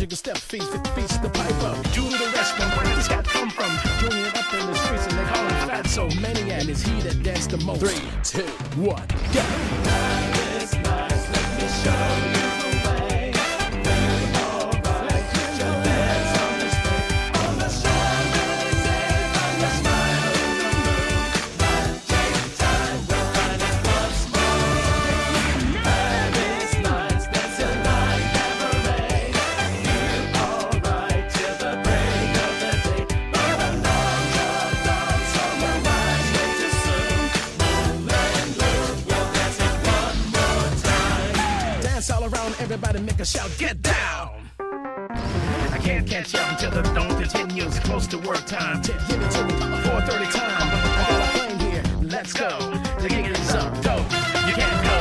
conjugal step feet, 50 feet the pipe up. Due to the rest from where this got come from. Doing it up in the streets and they call him fat. So many and is he that danced the most. 3, 2, 1, go. This nice, let me show you the way. Alright, put your hands on the stage. On the Champs-Elysees, on your smile in the moon. Right, take time, we'll find it once more. This night's dancing like cabaret. Alright, till the break of the day. But I'm not your dog, so my mind's way too soon. Moonlight blue, we'll dance it one more time. Dance all around, everybody make a shout, get down. I can't catch up until the dawn continues. Close to work time. Give it to me, 4:30 time. I got a plane here, let's go. The gig is up, go. You can't go.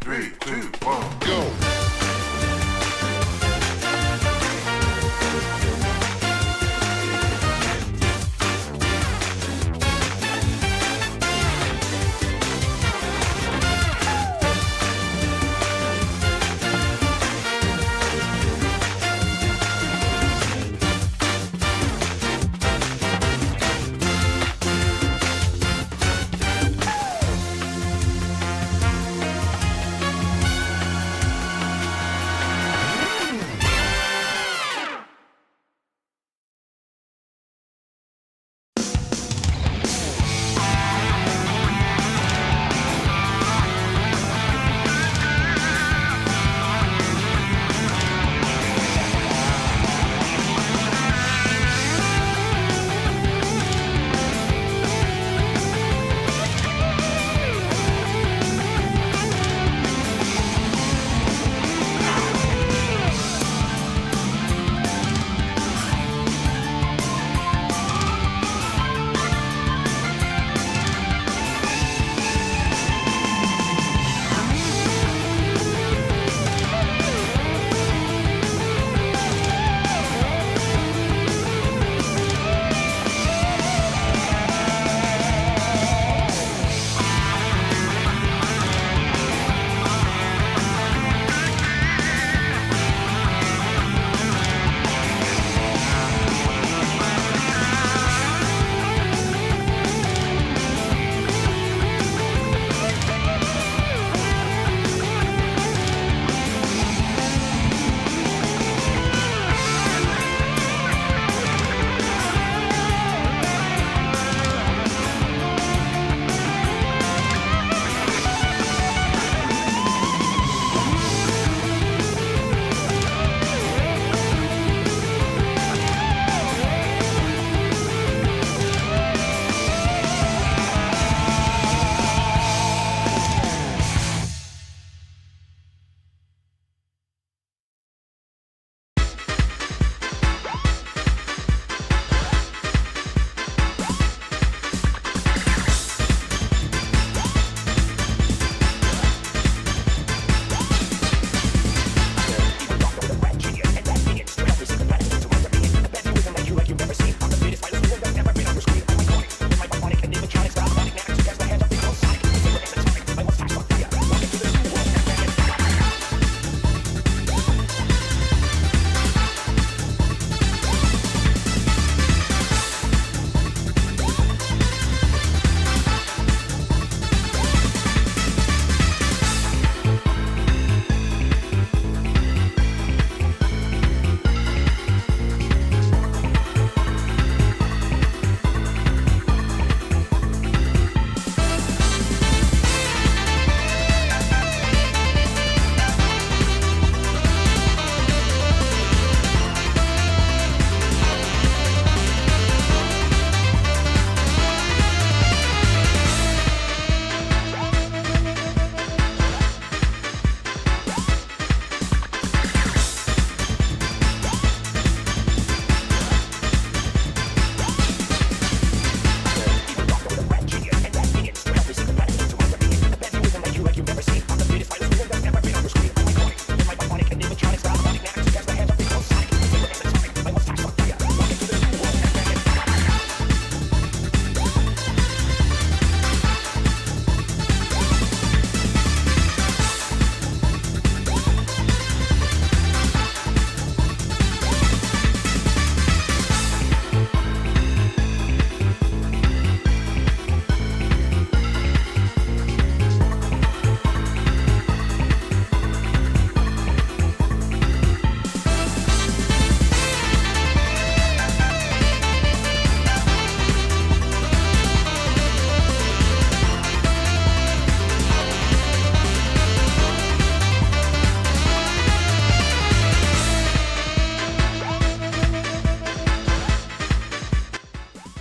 3, 2, 1, go.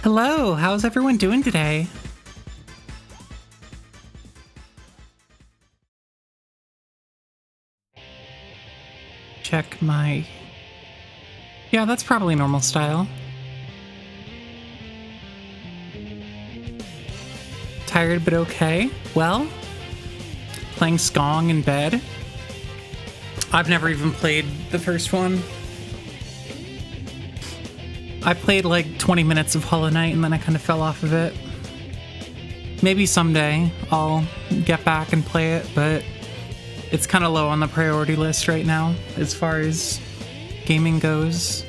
Hello, how's everyone doing today? Check my... Yeah, that's probably normal style. Tired but okay. Well, playing Skong in bed. I've never even played the first one. I played like 20 minutes of Hollow Knight and then I kind of fell off of it. Maybe someday I'll get back and play it, but it's kind of low on the priority list right now as far as gaming goes.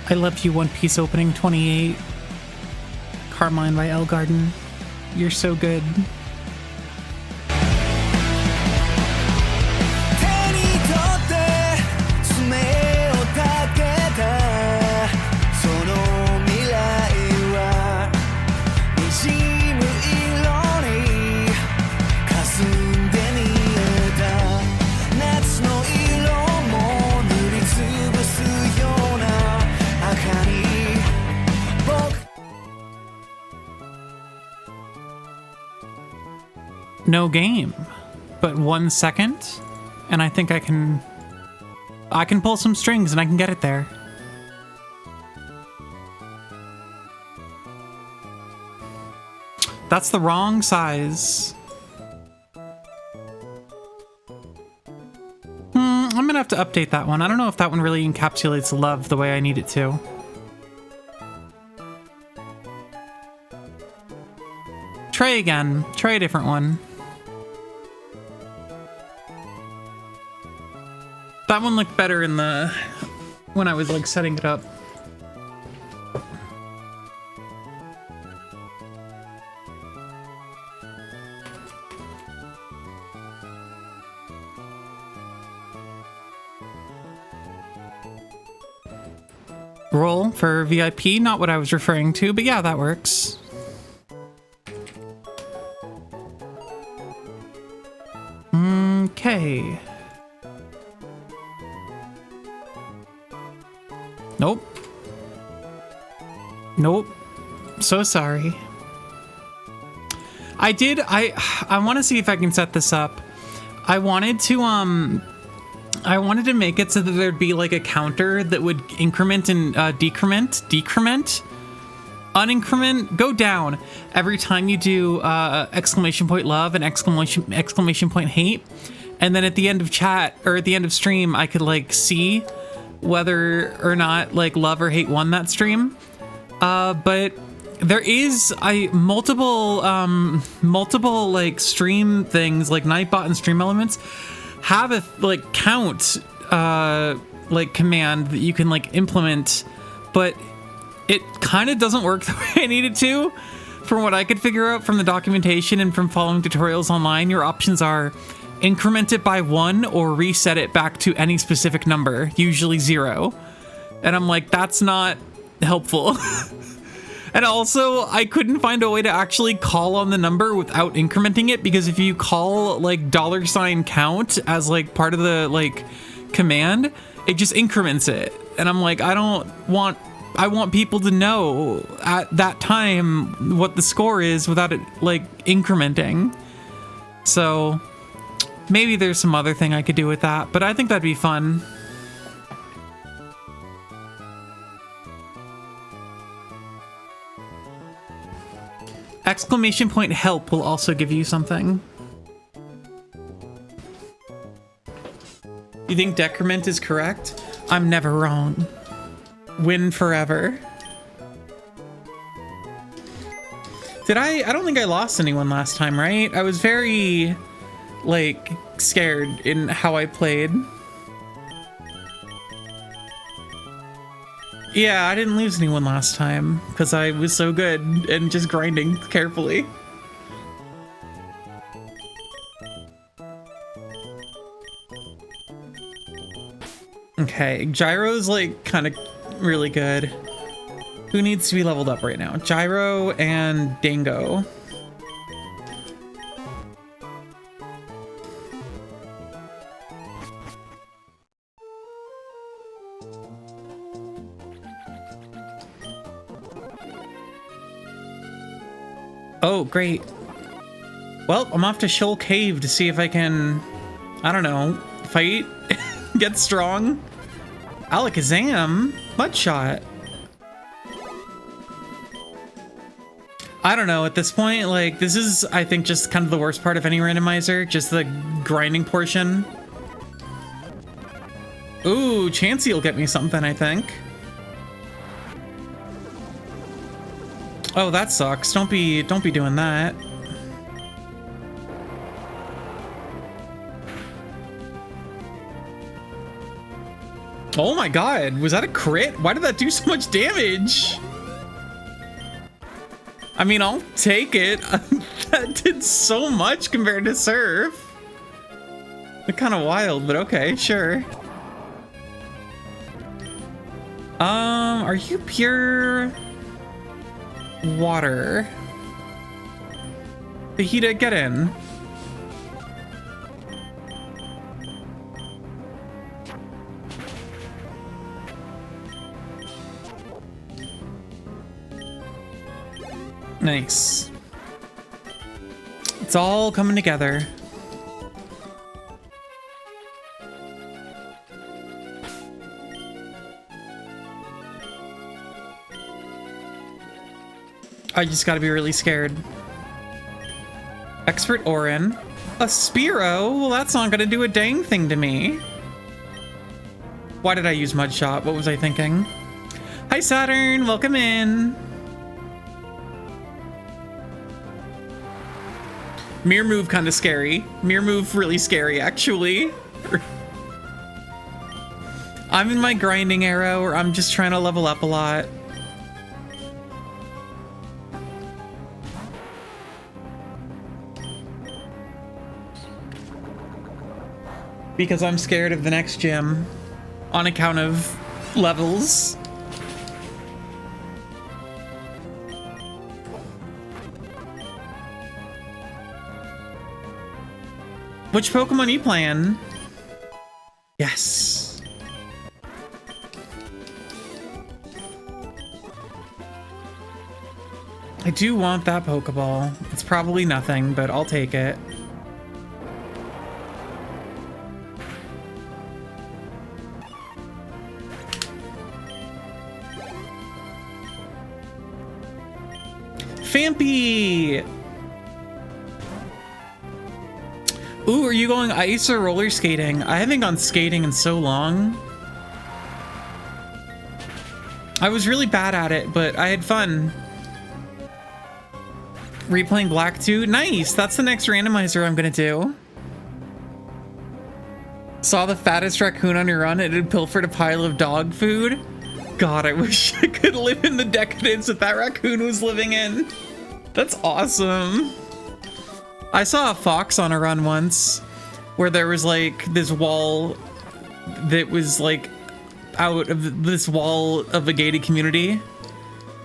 I love you, One Piece opening 28. Carmine by Elgarden. You're so good. No game, but 1 second, and I think I can pull some strings and I can get it there. That's the wrong size. I'm gonna have to update that one. I don't know if that one really encapsulates love the way I need it to. Try again. Try a different one. That one looked better in the... when I was like setting it up. Roll for VIP, not what I was referring to, but yeah, that works. Okay. Nope. Nope. So sorry. I want to see if I can set this up. I wanted to make it so that there'd be like a counter that would increment and decrement, unincrement, go down every time you do exclamation point love and exclamation point hate. And then at the end of chat or at the end of stream, I could like see whether or not like love or hate won that stream. But there is multiple like stream things like Nightbot and Stream Elements have a like count like command that you can like implement, but it kind of doesn't work the way I need it to. From what I could figure out from the documentation and from following tutorials online, your options are increment it by 1 or reset it back to any specific number, usually 0. And I'm like, that's not helpful. And also, I couldn't find a way to actually call on the number without incrementing it, because if you call like $count as like part of the like command, it just increments it. And I'm like, I don't want I want people to know at that time what the score is without it like incrementing. So maybe there's some other thing I could do with that, but I think that'd be fun. Exclamation point help will also give you something. You think decrement is correct? I'm never wrong. Win forever. Did I don't think I lost anyone last time, right? I was very, like, scared in how I played. Yeah, I didn't lose anyone last time because I was so good and just grinding carefully. Okay, Gyro's like kind of really good. Who needs to be leveled up right now? Gyro and Dango. Oh, great. Well, I'm off to Shoal Cave to see if I can, I don't know, fight, get strong. Alakazam, Mudshot. I don't know, at this point, like, this is, I think, just kind of the worst part of any randomizer, just the grinding portion. Ooh, Chansey will get me something, I think. Oh, that sucks. Don't be doing that. Oh my god, was that a crit? Why did that do so much damage? I mean, I'll take it. That did so much compared to Surf. They're kind of wild, but okay, sure. Are you pure water? Fajita, get in. Nice. It's all coming together. I just gotta be really scared. Expert Orin. A Spearow? Well, that's not gonna do a dang thing to me. Why did I use Mudshot? What was I thinking? Hi, Saturn. Welcome in. Mirror move kind of scary. Mirror move really scary, actually. I'm in my grinding era where I'm just trying to level up a lot. Because I'm scared of the next gym on account of levels. Which Pokemon are you playing? Yes. I do want that Pokeball. It's probably nothing, but I'll take it. Fampy! Ooh, are you going ice or roller skating? I haven't gone skating in so long. I was really bad at it, but I had fun. Replaying Black 2? Nice! That's the next randomizer I'm gonna do. Saw the fattest raccoon on your run and it pilfered a pile of dog food? God, I wish I could live in the decadence that raccoon was living in. That's awesome. I saw a fox on a run once where there was like this wall that was like out of this wall of a gated community.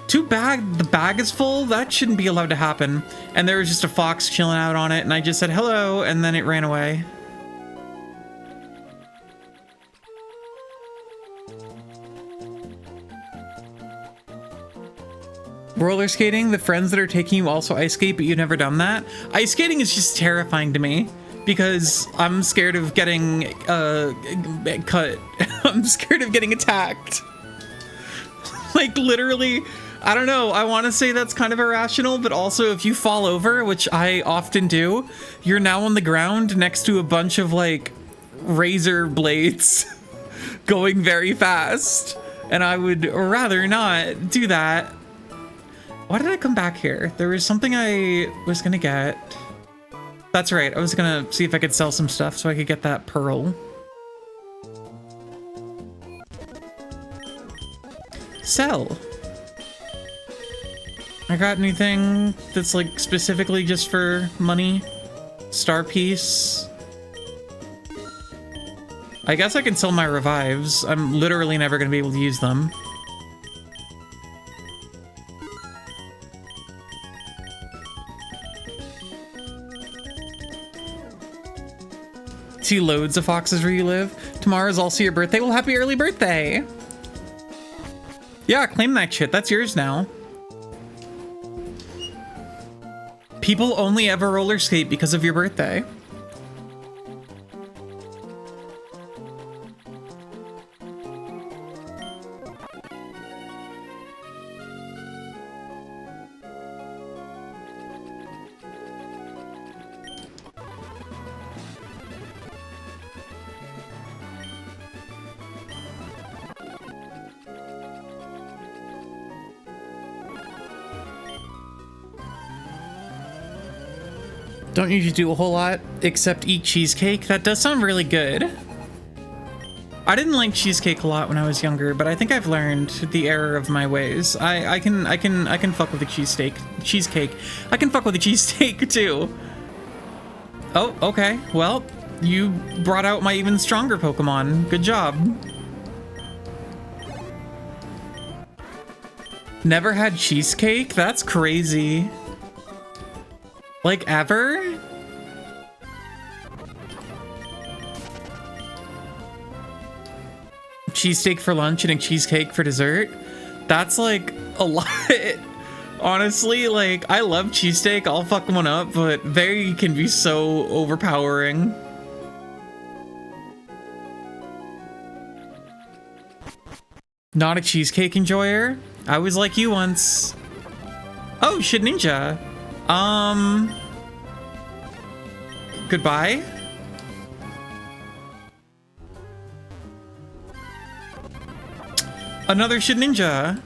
Too bad the bag is full. That shouldn't be allowed to happen. And there was just a fox chilling out on it and I just said hello and then it ran away. Roller skating, the friends that are taking you also ice skate, but you've never done that. Ice skating is just terrifying to me because I'm scared of getting cut. I'm scared of getting attacked. Like literally, I don't know. I want to say that's kind of irrational, but also if you fall over, which I often do, you're now on the ground next to a bunch of like razor blades going very fast. And I would rather not do that. Why did I come back here? There was something I was gonna get. That's right. I was gonna see if I could sell some stuff so I could get that pearl. Sell. I got anything that's like specifically just for money? Star piece. I guess I can sell my revives. I'm literally never gonna be able to use them. See loads of foxes where you live. Tomorrow's also your birthday. Well, happy early birthday. Yeah, claim that shit. That's yours now. People only ever roller skate because of your birthday. Don't usually do a whole lot except eat cheesecake. That does sound really good. I didn't like cheesecake a lot when I was younger, but I think I've learned the error of my ways. I can fuck with a cheesecake. I can fuck with a cheesesteak too. Oh, okay. Well, you brought out my even stronger Pokemon. Good job. Never had cheesecake? That's crazy. Like, ever? Cheesesteak for lunch and a cheesecake for dessert? That's, like, a lot. Honestly, like, I love cheesesteak. I'll fuck one up, but they can be so overpowering. Not a cheesecake enjoyer? I was like you once. Oh, shit ninja. Goodbye. Another shit ninja.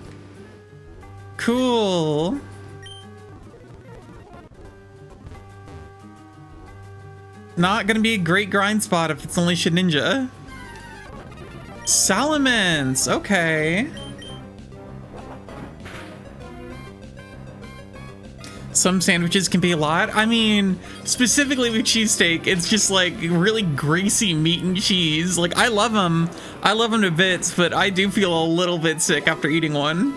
Cool. Not gonna be a great grind spot if it's only shit ninja. Salamence, okay. Some sandwiches can be a lot. I mean, specifically with cheesesteak, it's just like really greasy meat and cheese. Like, I love them. I love them to bits, but I do feel a little bit sick after eating one.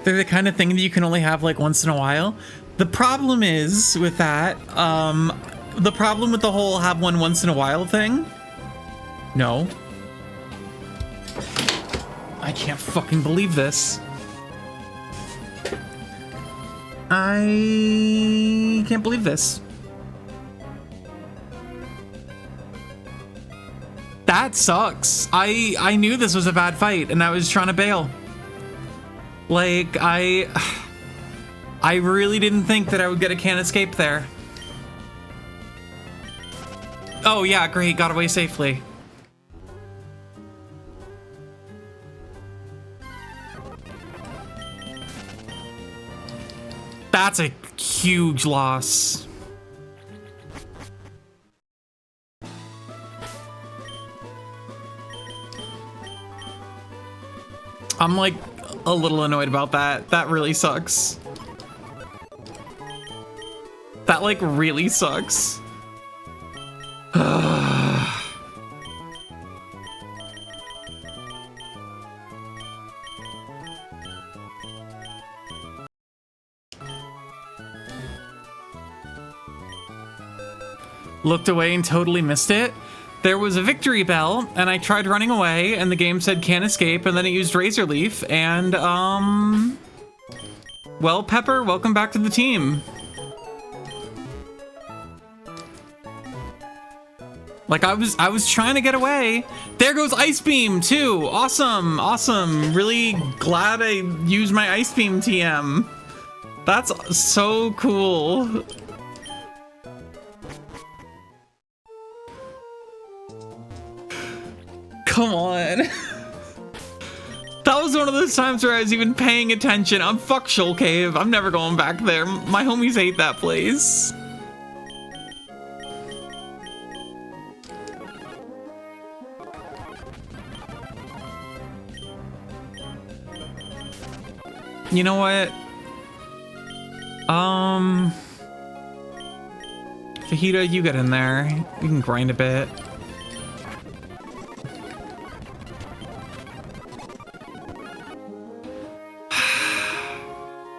They're the kind of thing that you can only have like once in a while. The problem is with that, the problem with the whole have one once in a while thing. No. I can't fucking believe this. I can't believe this. That sucks. I knew this was a bad fight and I was trying to bail. Like, I really didn't think that I would get a can escape there. Oh yeah, great, got away safely. That's a huge loss. I'm like a little annoyed about that. That really sucks. That like really sucks. looked away and totally missed it. There was a victory bell, and I tried running away, and the game said can't escape, and then it used Razor Leaf, and, well, Pepper, welcome back to the team. Like, I was trying to get away. There goes Ice Beam, too. Awesome, awesome. Really glad I used my Ice Beam TM. That's so cool. Come on. That was one of those times where I was even paying attention. I'm fuck Shoal Cave. I'm never going back there. My homies hate that place. You know what? Fajita, you get in there. You can grind a bit.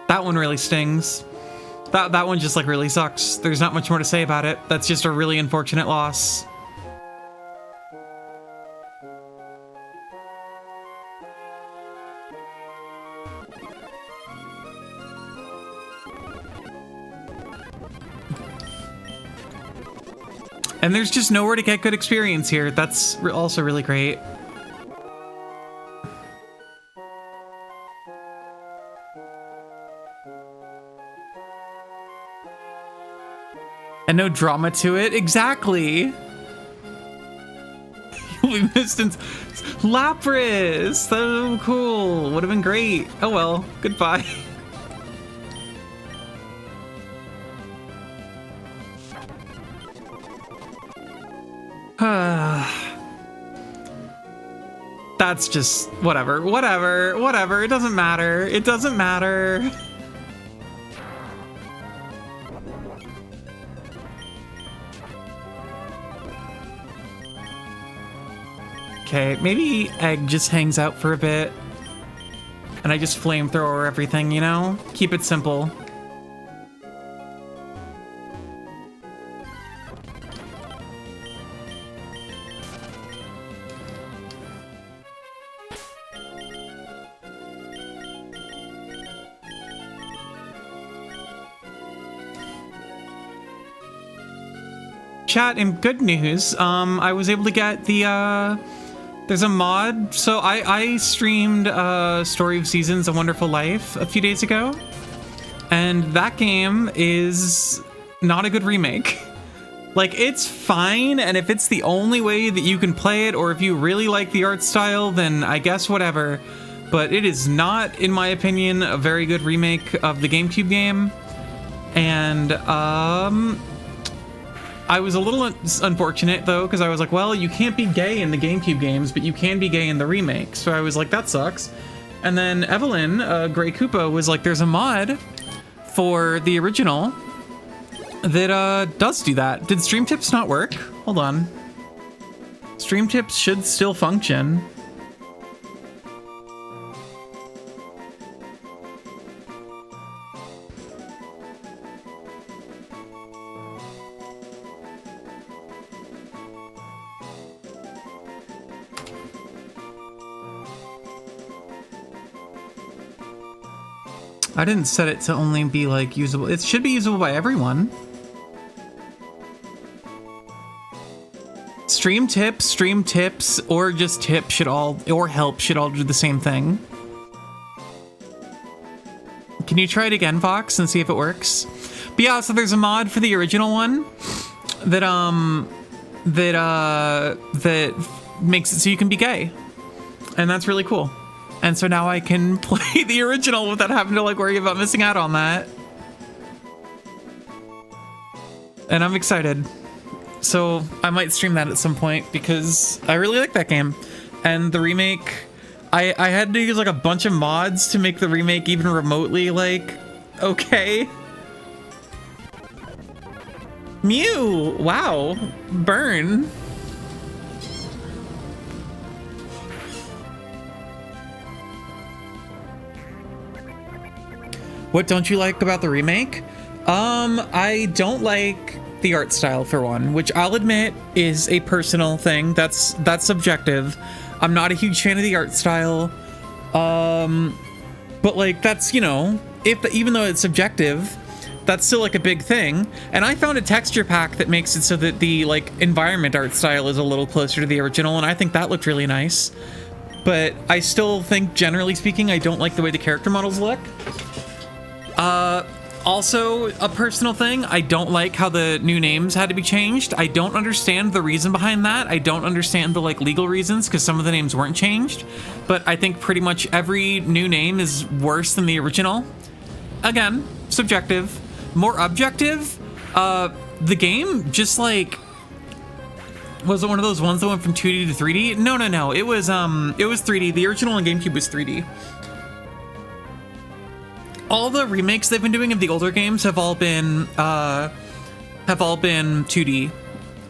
That one really stings. That one just like really sucks. There's not much more to say about it. That's just a really unfortunate loss. And there's just nowhere to get good experience here. That's also really great. And no drama to it. Exactly. We missed Lapras. So cool. Would have been great. Oh well. Goodbye. That's just whatever. Whatever. It doesn't matter. It doesn't matter. Okay, maybe Egg just hangs out for a bit. And I just flamethrower everything, you know? Keep it simple. Chat, and good news, I was able to get the, there's a mod. So I streamed Story of Seasons, A Wonderful Life a few days ago. And that game is not a good remake. Like, it's fine, and if it's the only way that you can play it, or if you really like the art style, then I guess whatever. But it is not, in my opinion, a very good remake of the GameCube game. And, I was a little unfortunate, though, because I was like, well, you can't be gay in the GameCube games, but you can be gay in the remake. So I was like, that sucks. And then Evelyn, Grey Koopa, was like, there's a mod for the original that does do that. Did Stream Tips not work? Hold on. Stream Tips should still function. I didn't set it to only be like usable. It should be usable by everyone. Stream tips, or just tip should all, or help should all do the same thing. Can you try it again, Fox, and see if it works? But yeah, so there's a mod for the original one that that makes it so you can be gay, and that's really cool. And so now I can play the original without having to like worry about missing out on that. And I'm excited. So I might stream that at some point because I really like that game. And the remake, I had to use like a bunch of mods to make the remake even remotely like okay. Mew! Wow. Burn. What don't you like about the remake? I don't like the art style for one, which I'll admit is a personal thing. That's subjective. I'm not a huge fan of the art style. But like, that's, you know, even though it's subjective, that's still like a big thing. And I found a texture pack that makes it so that the like environment art style is a little closer to the original, and I think that looked really nice. But I still think, generally speaking, I don't like the way the character models look. Also, a personal thing, I don't like how the new names had to be changed. I don't understand the reason behind that. I don't understand the like legal reasons, because some of the names weren't changed. But I think pretty much every new name is worse than the original. Again, subjective. More objective, the game just like, was it one of those ones that went from 2D to 3D? No. It was 3D. The original on GameCube was 3D. All the remakes they've been doing of the older games have all been 2D,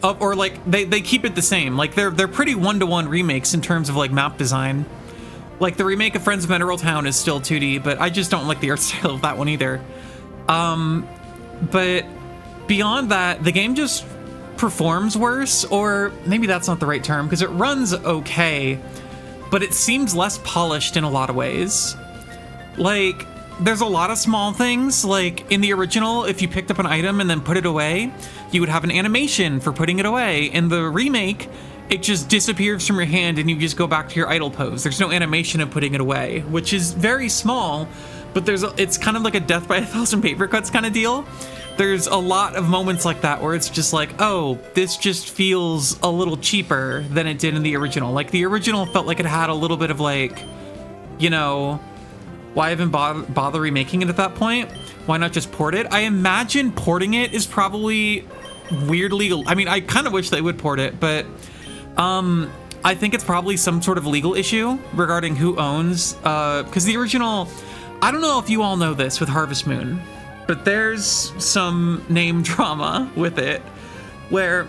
or like they keep it the same. Like they're pretty one-to-one remakes in terms of like map design. Like the remake of Friends of Mineral Town is still 2D, but I just don't like the art style of that one either. But beyond that, the game just performs worse, or maybe that's not the right term, because it runs okay, but it seems less polished in a lot of ways. Like, there's a lot of small things, like in the original, if you picked up an item and then put it away, you would have an animation for putting it away. In the remake, it just disappears from your hand and you just go back to your idle pose. There's no animation of putting it away, which is very small, but it's kind of like a death by 1,000 paper cuts kind of deal. There's a lot of moments like that where it's just like, oh, this just feels a little cheaper than it did in the original. Like the original felt like it had a little bit of like, you know, why even bother remaking it at that point? Why not just port it? I imagine porting it is probably weirdly, I mean, I kind of wish they would port it, but I think it's probably some sort of legal issue regarding who owns, because the original, I don't know if you all know this with Harvest Moon, but there's some name drama with it where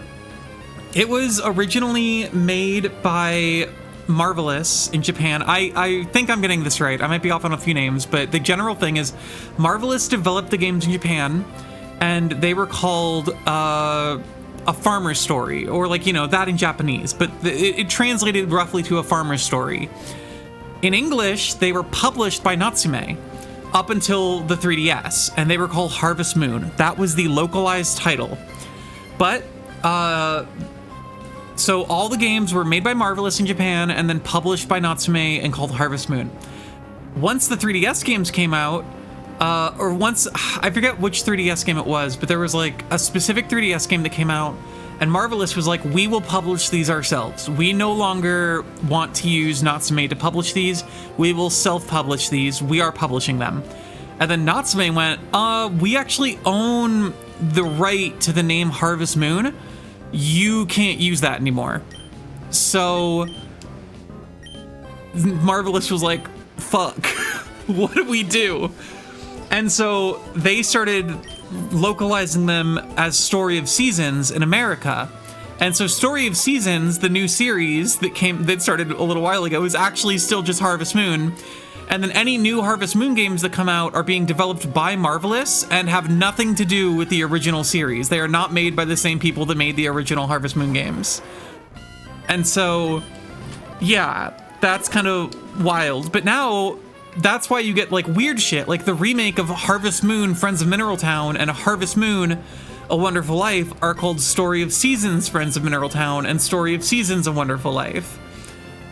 it was originally made by Marvelous in Japan. I think I'm getting this right. I might be off on a few names, but the general thing is Marvelous developed the games in Japan, and they were called a farmer's story, or like, you know, that in Japanese, but it translated roughly to a farmer's story. In English, they were published by Natsume up until the 3DS, and they were called Harvest Moon. That was the localized title. But so all the games were made by Marvelous in Japan and then published by Natsume and called Harvest Moon. Once the 3DS games came out, or once, I forget which 3DS game it was, but there was like a specific 3DS game that came out, and Marvelous was like, we will publish these ourselves. We no longer want to use Natsume to publish these. We will self-publish these. We are publishing them. And then Natsume went, we actually own the right to the name Harvest Moon. You can't use that anymore. So Marvelous was like, fuck, what do we do? And so they started localizing them as Story of Seasons in America. And so Story of Seasons, the new series that started a little while ago, is actually still just Harvest Moon. And then any new Harvest Moon games that come out are being developed by Marvelous and have nothing to do with the original series. They are not made by the same people that made the original Harvest Moon games. And so, yeah, that's kind of wild. But now, that's why you get like weird shit, like the remake of Harvest Moon, Friends of Mineral Town, and Harvest Moon, A Wonderful Life are called Story of Seasons, Friends of Mineral Town, and Story of Seasons, A Wonderful Life.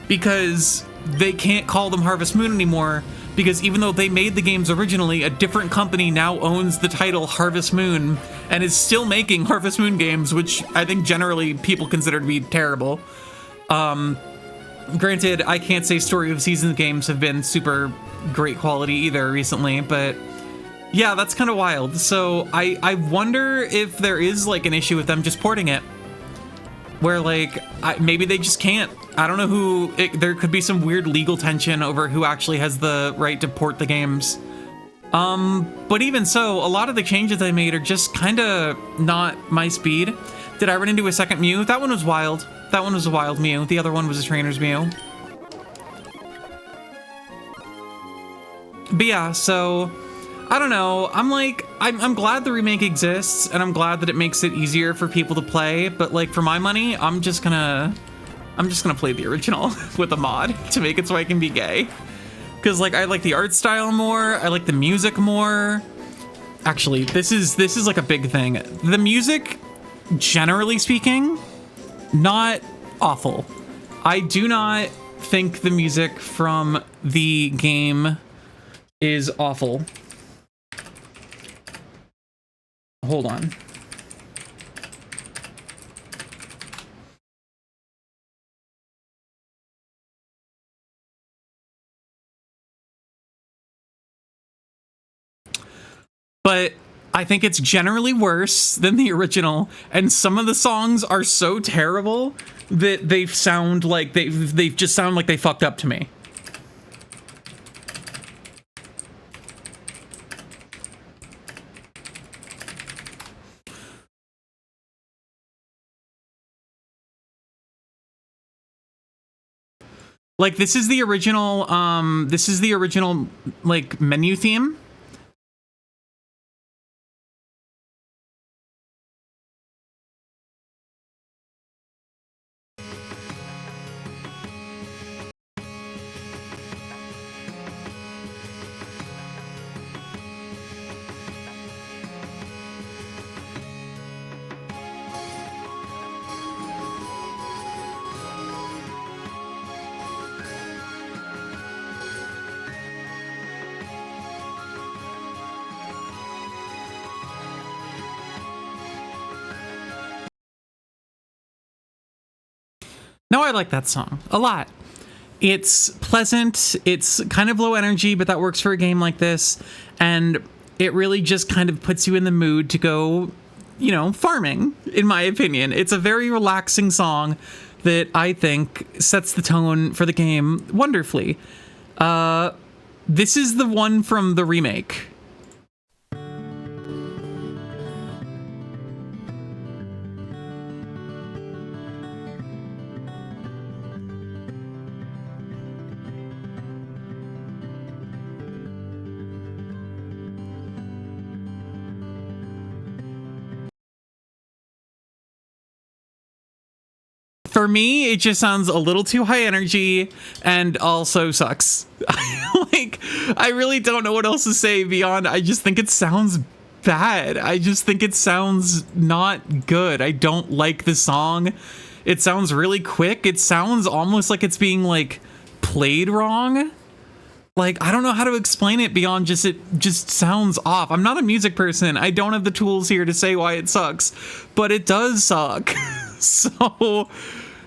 Because they can't call them Harvest Moon anymore, because even though they made the games originally, a different company now owns the title Harvest Moon and is still making Harvest Moon games, which I think generally people consider to be terrible. Granted, I can't say Story of Seasons games have been super great quality either recently, but yeah, that's kind of wild. So I wonder if there is like an issue with them just porting it, where like maybe they just can't. I don't know there could be some weird legal tension over who actually has the right to port the games. But even so, a lot of the changes they made are just kind of not my speed. Did I run into a second Mew? That one was wild. That one was a wild Mew. The other one was a trainer's Mew. But yeah, so I don't know. I'm glad the remake exists, and I'm glad that it makes it easier for people to play. But like for my money, I'm just gonna play the original with a mod to make it so I can be gay. Because like I like the art style more. I like the music more. Actually, this is like a big thing. The music, generally speaking, not awful. I do not think the music from the game is awful. Hold on. But I think it's generally worse than the original, and some of the songs are so terrible that they sound like they just sound like they fucked up to me. Like this is the original like menu theme. Now I like that song a lot. It's pleasant, it's kind of low energy, but that works for a game like this, and it really just kind of puts you in the mood to go, you know, farming, in my opinion. It's a very relaxing song that I think sets the tone for the game wonderfully. This is the one from the remake. For me, it just sounds a little too high energy and also sucks. Like, I really don't know what else to say beyond, I just think it sounds bad. I just think it sounds not good. I don't like the song. It sounds really quick. It sounds almost like it's being, like, played wrong. Like, I don't know how to explain it beyond just it just sounds off. I'm not a music person. I don't have the tools here to say why it sucks, but it does suck. So,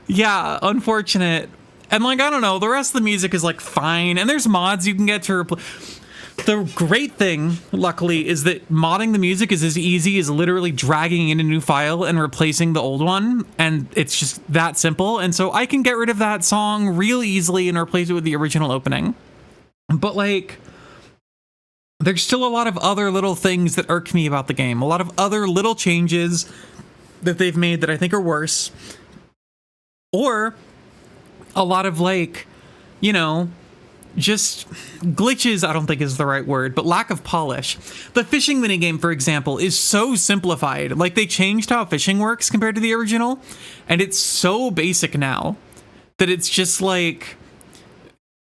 yeah, unfortunate. And like, I don't know, the rest of the music is like fine, and there's mods you can get to replace. The great thing, luckily, is that modding the music is as easy as literally dragging in a new file and replacing the old one, and it's just that simple. And so I can get rid of that song real easily and replace it with the original opening. But like, there's still a lot of other little things that irk me about the game. A lot of other little changes that they've made that I think are worse. Or a lot of like, you know, just glitches, I don't think is the right word, but lack of polish. The fishing minigame, for example, is so simplified. Like, they changed how fishing works compared to the original, and it's so basic now that it's just like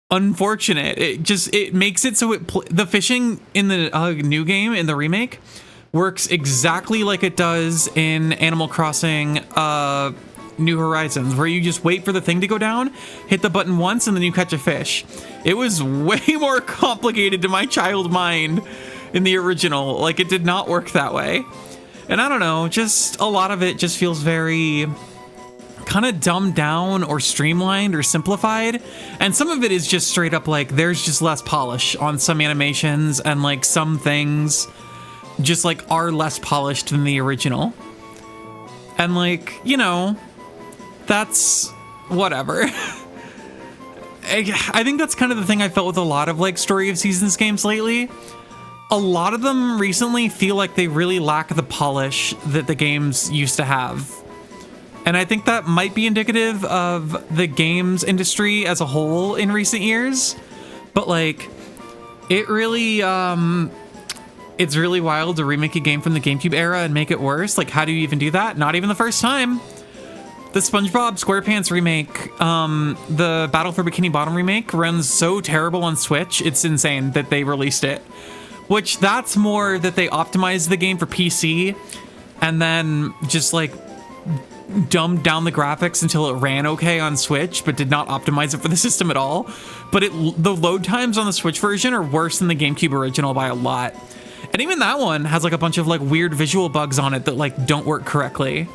unfortunate. It makes it so the fishing in the new game, in the remake, works exactly like it does in Animal Crossing New Horizons, where you just wait for the thing to go down, hit the button once, and then you catch a fish. It was way more complicated to my child mind in the original. Like, it did not work that way. And I don't know, just a lot of it just feels very kind of dumbed down or streamlined or simplified. And some of it is just straight up like, there's just less polish on some animations, and like some things just like are less polished than the original. And like, you know, that's whatever. I think that's kind of the thing I felt with a lot of like Story of Seasons games lately. A lot of them recently feel like they really lack the polish that the games used to have. And I think that might be indicative of the games industry as a whole in recent years. But like, it really, it's really wild to remake a game from the GameCube era and make it worse. Like, how do you even do that? Not even the first time. The SpongeBob SquarePants remake, the Battle for Bikini Bottom remake runs so terrible on Switch, it's insane that they released it. Which, that's more that they optimized the game for PC and then just like dumbed down the graphics until it ran okay on Switch, but did not optimize it for the system at all. But the load times on the Switch version are worse than the GameCube original by a lot. And even that one has like a bunch of like weird visual bugs on it that like don't work correctly.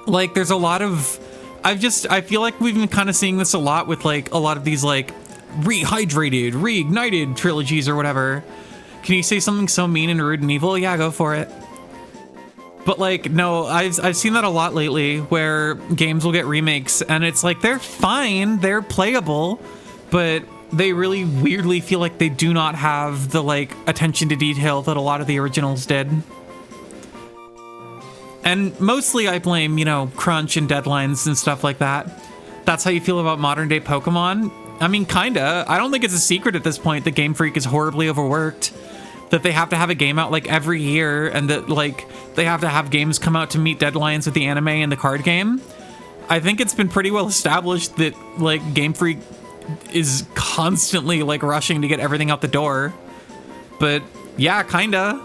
Like there's a lot of, I feel like we've been kind of seeing this a lot with like a lot of these like rehydrated, reignited trilogies or whatever. Can you say something so mean and rude and evil? Yeah, go for it. But like, no, I've seen that a lot lately where games will get remakes and it's like, they're fine, they're playable, but they really weirdly feel like they do not have the like attention to detail that a lot of the originals did. And mostly I blame, you know, crunch and deadlines and stuff like that. That's how you feel about modern day Pokemon? I mean, kinda. I don't think it's a secret at this point that Game Freak is horribly overworked. That they have to have a game out like every year and that like they have to have games come out to meet deadlines with the anime and the card game. I think it's been pretty well established that like Game Freak is constantly like rushing to get everything out the door. But yeah, kinda.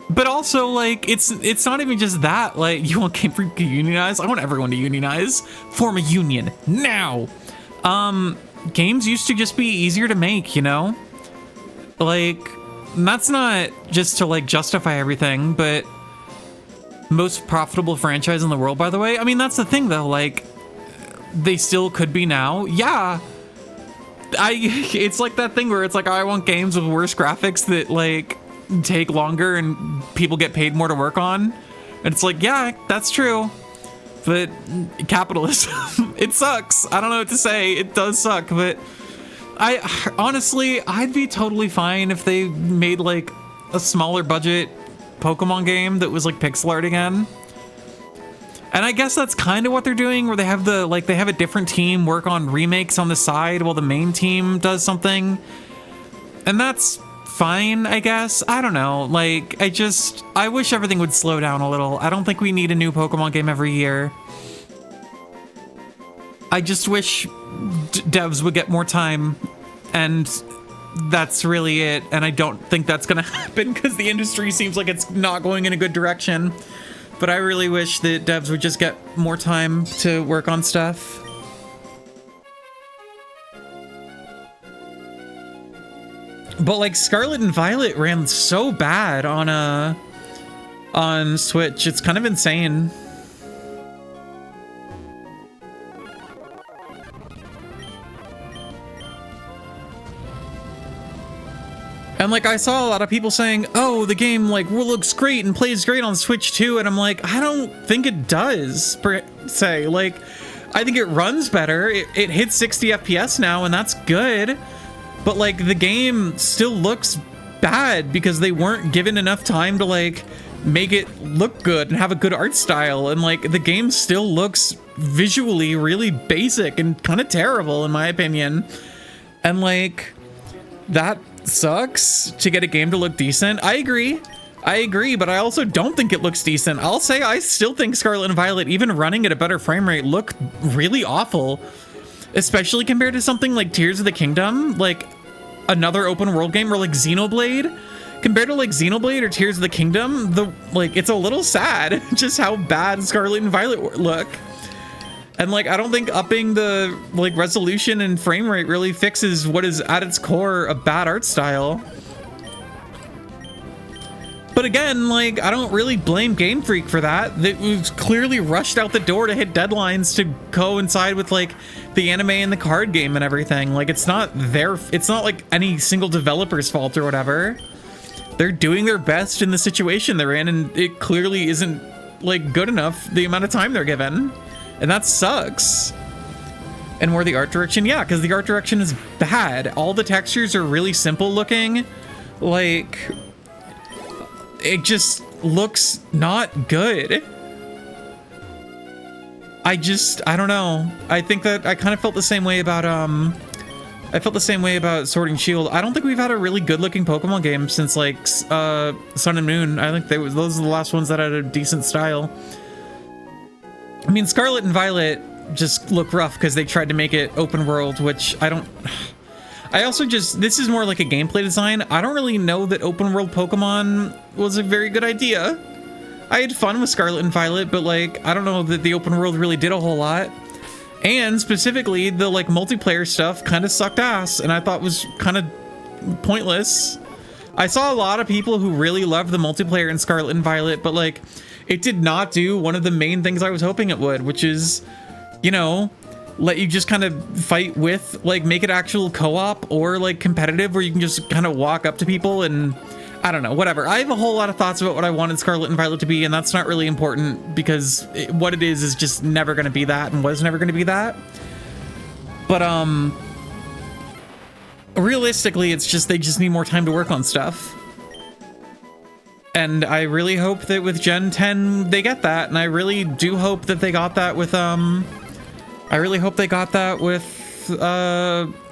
But also like it's not even just that. Like, you want Game Freak to unionize? I want everyone to unionize. Form a union now. Games used to just be easier to make, you know? Like, that's not just to like justify everything, but most profitable franchise in the world, by the way. I mean, that's the thing though, like they still could be now. Yeah. It's like that thing where it's like, I want games with worse graphics that like take longer and people get paid more to work on. And it's like, yeah, that's true. But capitalism, it sucks. I don't know what to say. It does suck, but honestly, I'd be totally fine if they made like a smaller budget Pokemon game that was like pixel art again. And I guess that's kind of what they're doing, where they have they have a different team work on remakes on the side while the main team does something. And that's fine, I guess. I don't know. Like, I wish everything would slow down a little. I don't think we need a new Pokemon game every year. I just wish devs would get more time, and that's really it. And I don't think that's gonna happen because the industry seems like it's not going in a good direction. But I really wish that devs would just get more time to work on stuff. But like Scarlet and Violet ran so bad on Switch, it's kind of insane. And like, I saw a lot of people saying, oh, the game like looks great and plays great on Switch too. And I'm like, I don't think it does, per se. Like, I think it runs better. It hits 60 FPS now, and that's good. But like, the game still looks bad because they weren't given enough time to like make it look good and have a good art style. And like, the game still looks visually really basic and kind of terrible in my opinion. And like, that sucks to get a game to look decent. I agree, but I also don't think it looks decent. I'll say I still think Scarlet and Violet, even running at a better frame rate, look really awful, especially compared to something like Tears of the Kingdom, like another open world game, or like Xenoblade. Compared to like Xenoblade or Tears of the Kingdom, it's a little sad just how bad Scarlet and Violet look. And like, I don't think upping the like resolution and frame rate really fixes what is at its core a bad art style. But again, like, I don't really blame Game Freak for that. It was clearly rushed out the door to hit deadlines to coincide with like the anime and the card game and everything. Like, it's not like any single developer's fault or whatever. They're doing their best in the situation they're in, and it clearly isn't like good enough the amount of time they're given. And that sucks. And more the art direction, yeah, because the art direction is bad. All the textures are really simple looking. Like, it just looks not good. I don't know. I think that I kind of felt the same way about I felt the same way about Sword and Shield. I don't think we've had a really good looking Pokemon game since like Sun and Moon. I think those are the last ones that had a decent style. I mean, Scarlet and Violet just look rough because they tried to make it open world, which I also just, this is more like a gameplay design. I don't really know that open world Pokemon was a very good idea. I had fun with Scarlet and Violet, but like, I don't know that the open world really did a whole lot. And specifically, the like multiplayer stuff kind of sucked ass, and I thought was kind of pointless. I saw a lot of people who really loved the multiplayer in Scarlet and Violet, but like, it did not do one of the main things I was hoping it would, which is, you know, let you just kind of fight with, like, make it actual co-op or like competitive where you can just kind of walk up to people and, I don't know, whatever. I have a whole lot of thoughts about what I wanted Scarlet and Violet to be, and that's not really important because what it is just never going to be that and was never going to be that. But, realistically, it's just, they just need more time to work on stuff. And I really hope that with Gen 10, they get that. And I really do hope that they got that with,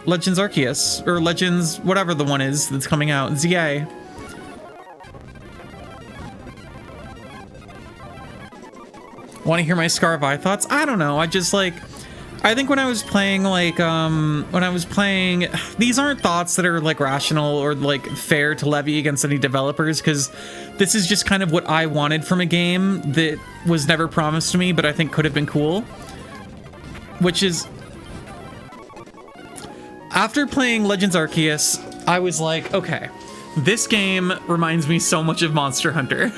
Legends Arceus, or Legends, whatever the one is that's coming out, ZA. Want to hear my Scarvi thoughts? I don't know. I just like, I think when I was playing, like, these aren't thoughts that are like rational or like fair to levy against any developers, because this is just kind of what I wanted from a game that was never promised to me, but I think could have been cool. Which is, after playing Legends Arceus, I was like, okay, this game reminds me so much of Monster Hunter.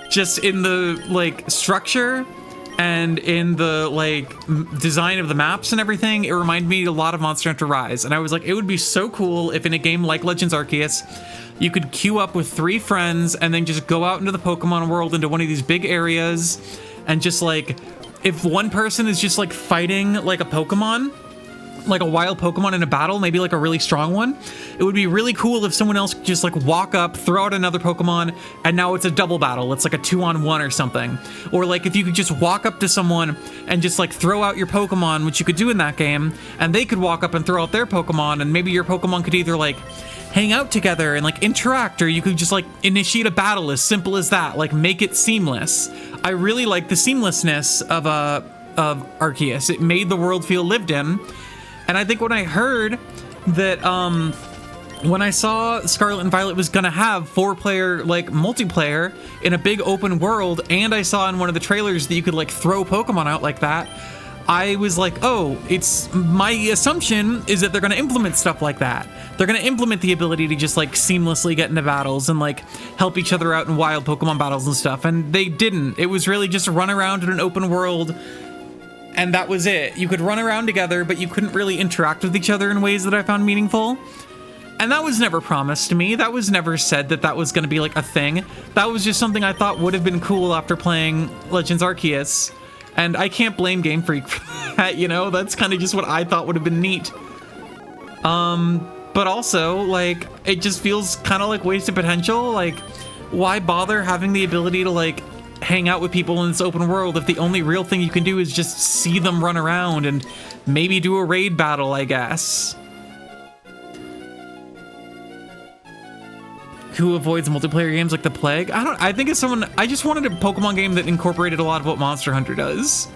Just in the like structure and in the like design of the maps and everything, it reminded me a lot of Monster Hunter Rise. And I was like, it would be so cool if in a game like Legends Arceus, you could queue up with 3 friends and then just go out into the Pokemon world, into one of these big areas, and just like, if one person is just like fighting like a Pokemon, like a wild Pokemon in a battle, maybe like a really strong one, it would be really cool if someone else could just like walk up, throw out another Pokemon, and now it's a double battle. It's like a 2-on-1 or something. Or like if you could just walk up to someone and just like throw out your Pokemon, which you could do in that game, and they could walk up and throw out their Pokemon, and maybe your Pokemon could either like hang out together and like interact, or you could just like initiate a battle, as simple as that. Like, make it seamless. I really like the seamlessness of Arceus. It made the world feel lived in. And I think when I heard that, when I saw Scarlet and Violet was gonna have 4-player, like, multiplayer in a big open world, and I saw in one of the trailers that you could, like, throw Pokemon out like that, I was like, oh, it's, my assumption is that they're gonna implement stuff like that. They're gonna implement the ability to just, like, seamlessly get into battles and, like, help each other out in wild Pokemon battles and stuff, and they didn't. It was really just run around in an open world, and that was it. You could run around together, but you couldn't really interact with each other in ways that I found meaningful. And that was never promised to me. That was never said that that was going to be like a thing. That was just something I thought would have been cool after playing Legends Arceus. And I can't blame Game Freak for that, you know? That's kind of just what I thought would have been neat. But also, like, it just feels kind of like wasted potential. Like, why bother having the ability to, like, hang out with people in this open world if the only real thing you can do is just see them run around and maybe do a raid battle, I guess. Who avoids multiplayer games like the plague? I think it's someone, I just wanted a Pokemon game that incorporated a lot of what Monster Hunter does.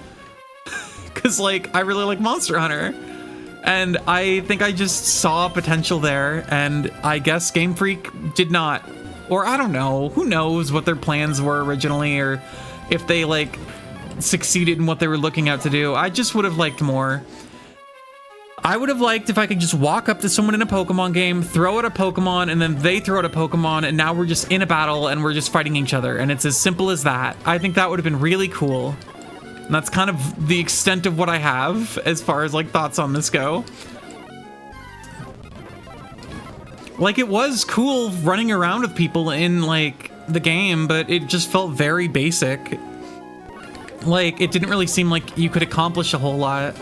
Cause like, I really like Monster Hunter. And I think I just saw potential there, and I guess Game Freak did not. Or I don't know, who knows what their plans were originally, or if they like succeeded in what they were looking out to do. I just would have liked more. I would have liked if I could just walk up to someone in a Pokemon game, throw out a Pokemon, and then they throw out a Pokemon, and now we're just in a battle and we're just fighting each other, and it's as simple as that. I think that would have been really cool. And that's kind of the extent of what I have as far as like thoughts on this go. Like, it was cool running around with people in, like, the game, but it just felt very basic. Like, it didn't really seem like you could accomplish a whole lot.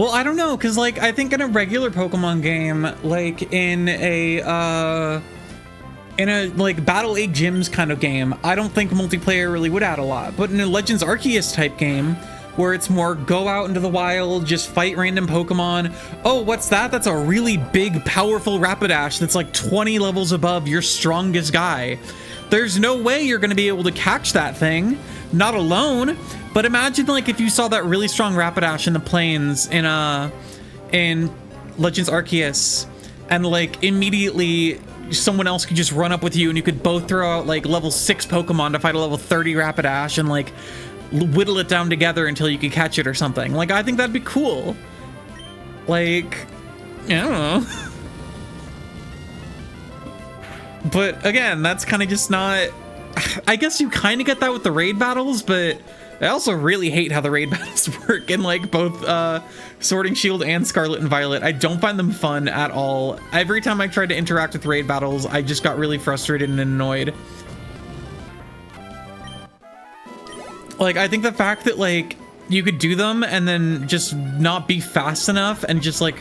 Well, I don't know, because, like, I think in a regular Pokemon game, like, in a, like, Battle 8 Gyms kind of game, I don't think multiplayer really would add a lot. But in a Legends Arceus type game, where it's more go out into the wild, just fight random Pokemon. Oh, what's that? That's a really big, powerful Rapidash that's like 20 levels above your strongest guy. There's no way you're going to be able to catch that thing, not alone. But imagine, like, if you saw that really strong Rapidash in the plains in Legends Arceus, and, like, immediately someone else could just run up with you and you could both throw out, like, level 6 Pokemon to fight a level 30 Rapidash and, like, whittle it down together until you could catch it or something. Like, I think that'd be cool. Like, I don't know. But again, that's kind of just not... I guess you kind of get that with the raid battles, but I also really hate how the raid battles work in, like, both Sword and Shield and Scarlet and Violet. I don't find them fun at all. Every time I tried to interact with raid battles, I just got really frustrated and annoyed. Like, I think the fact that, like, you could do them and then just not be fast enough and just, like,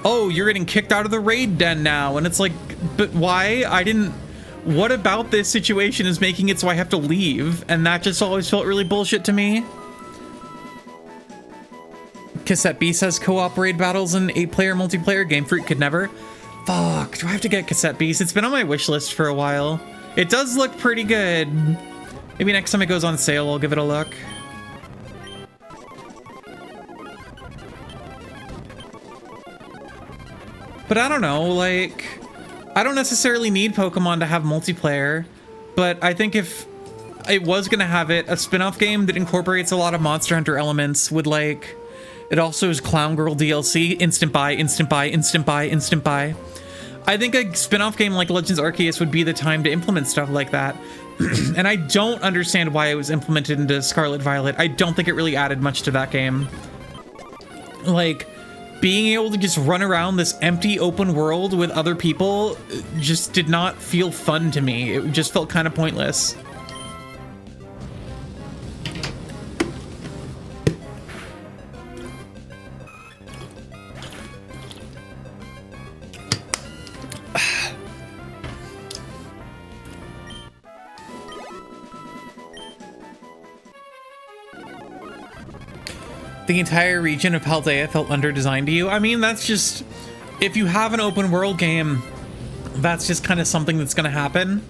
oh, you're getting kicked out of the raid den now. And it's like, but why? What about this situation is making it so I have to leave? And that just always felt really bullshit to me. Cassette Beast says co-op raid battles in 8-player multiplayer. Game Freak could never. Fuck, do I have to get Cassette Beast? It's been on my wish list for a while. It does look pretty good. Maybe next time it goes on sale, I'll give it a look. But I don't know, like, I don't necessarily need Pokemon to have multiplayer, but I think if it was gonna have it, a spin-off game that incorporates a lot of Monster Hunter elements would, like, it also is Clown Girl DLC, instant buy, instant buy, instant buy, instant buy. I think a spin-off game like Legends Arceus would be the time to implement stuff like that. And I don't understand why it was implemented into Scarlet Violet. I don't think it really added much to that game. Like, being able to just run around this empty open world with other people just did not feel fun to me. It just felt kind of pointless. The entire region of Paldea felt under-designed to you. I mean, that's just... If you have an open world game, that's just kind of something that's going to happen.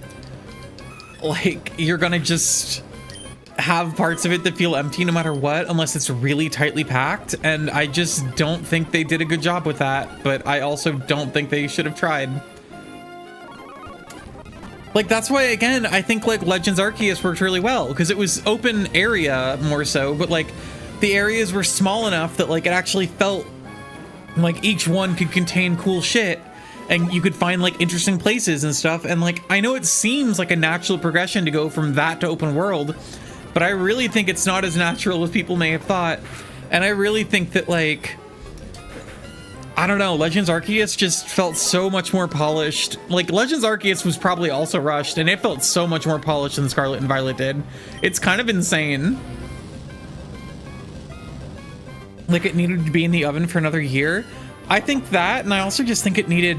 Like, you're going to just have parts of it that feel empty no matter what, unless it's really tightly packed. And I just don't think they did a good job with that. But I also don't think they should have tried. Like, that's why, again, I think, like, Legends Arceus worked really well. Because it was open area more so, but, like... The areas were small enough that, like, it actually felt like each one could contain cool shit and you could find, like, interesting places and stuff. And, like, I know it seems like a natural progression to go from that to open world, but I really think it's not as natural as people may have thought. And I really think that, like, I don't know, Legends Arceus just felt so much more polished. Like, Legends Arceus was probably also rushed and it felt so much more polished than Scarlet and Violet did. It's kind of insane. Like, it needed to be in the oven for another year. I think that, and I also just think it needed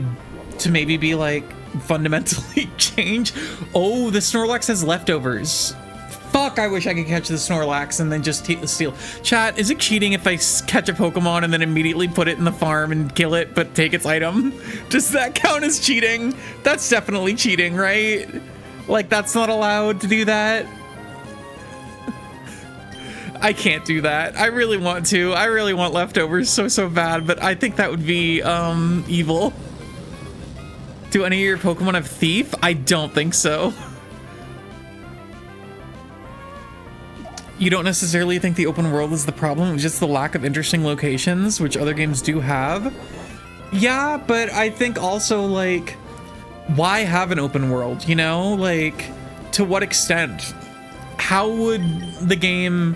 to maybe be, like, fundamentally change. Oh, the Snorlax has leftovers. Fuck, I wish I could catch the Snorlax and then just steal. Chat, is it cheating if I catch a Pokemon and then immediately put it in the farm and kill it, but take its item? Does that count as cheating? That's definitely cheating, right? Like, that's not allowed to do that? I can't do that. I really want to. I really want leftovers so bad, but I think that would be evil. Do any of your Pokemon have Thief? I don't think so. You don't necessarily think the open world is the problem, it's just the lack of interesting locations, which other games do have. Yeah, but I think also, like, why have an open world, you know? Like, to what extent? How would the game...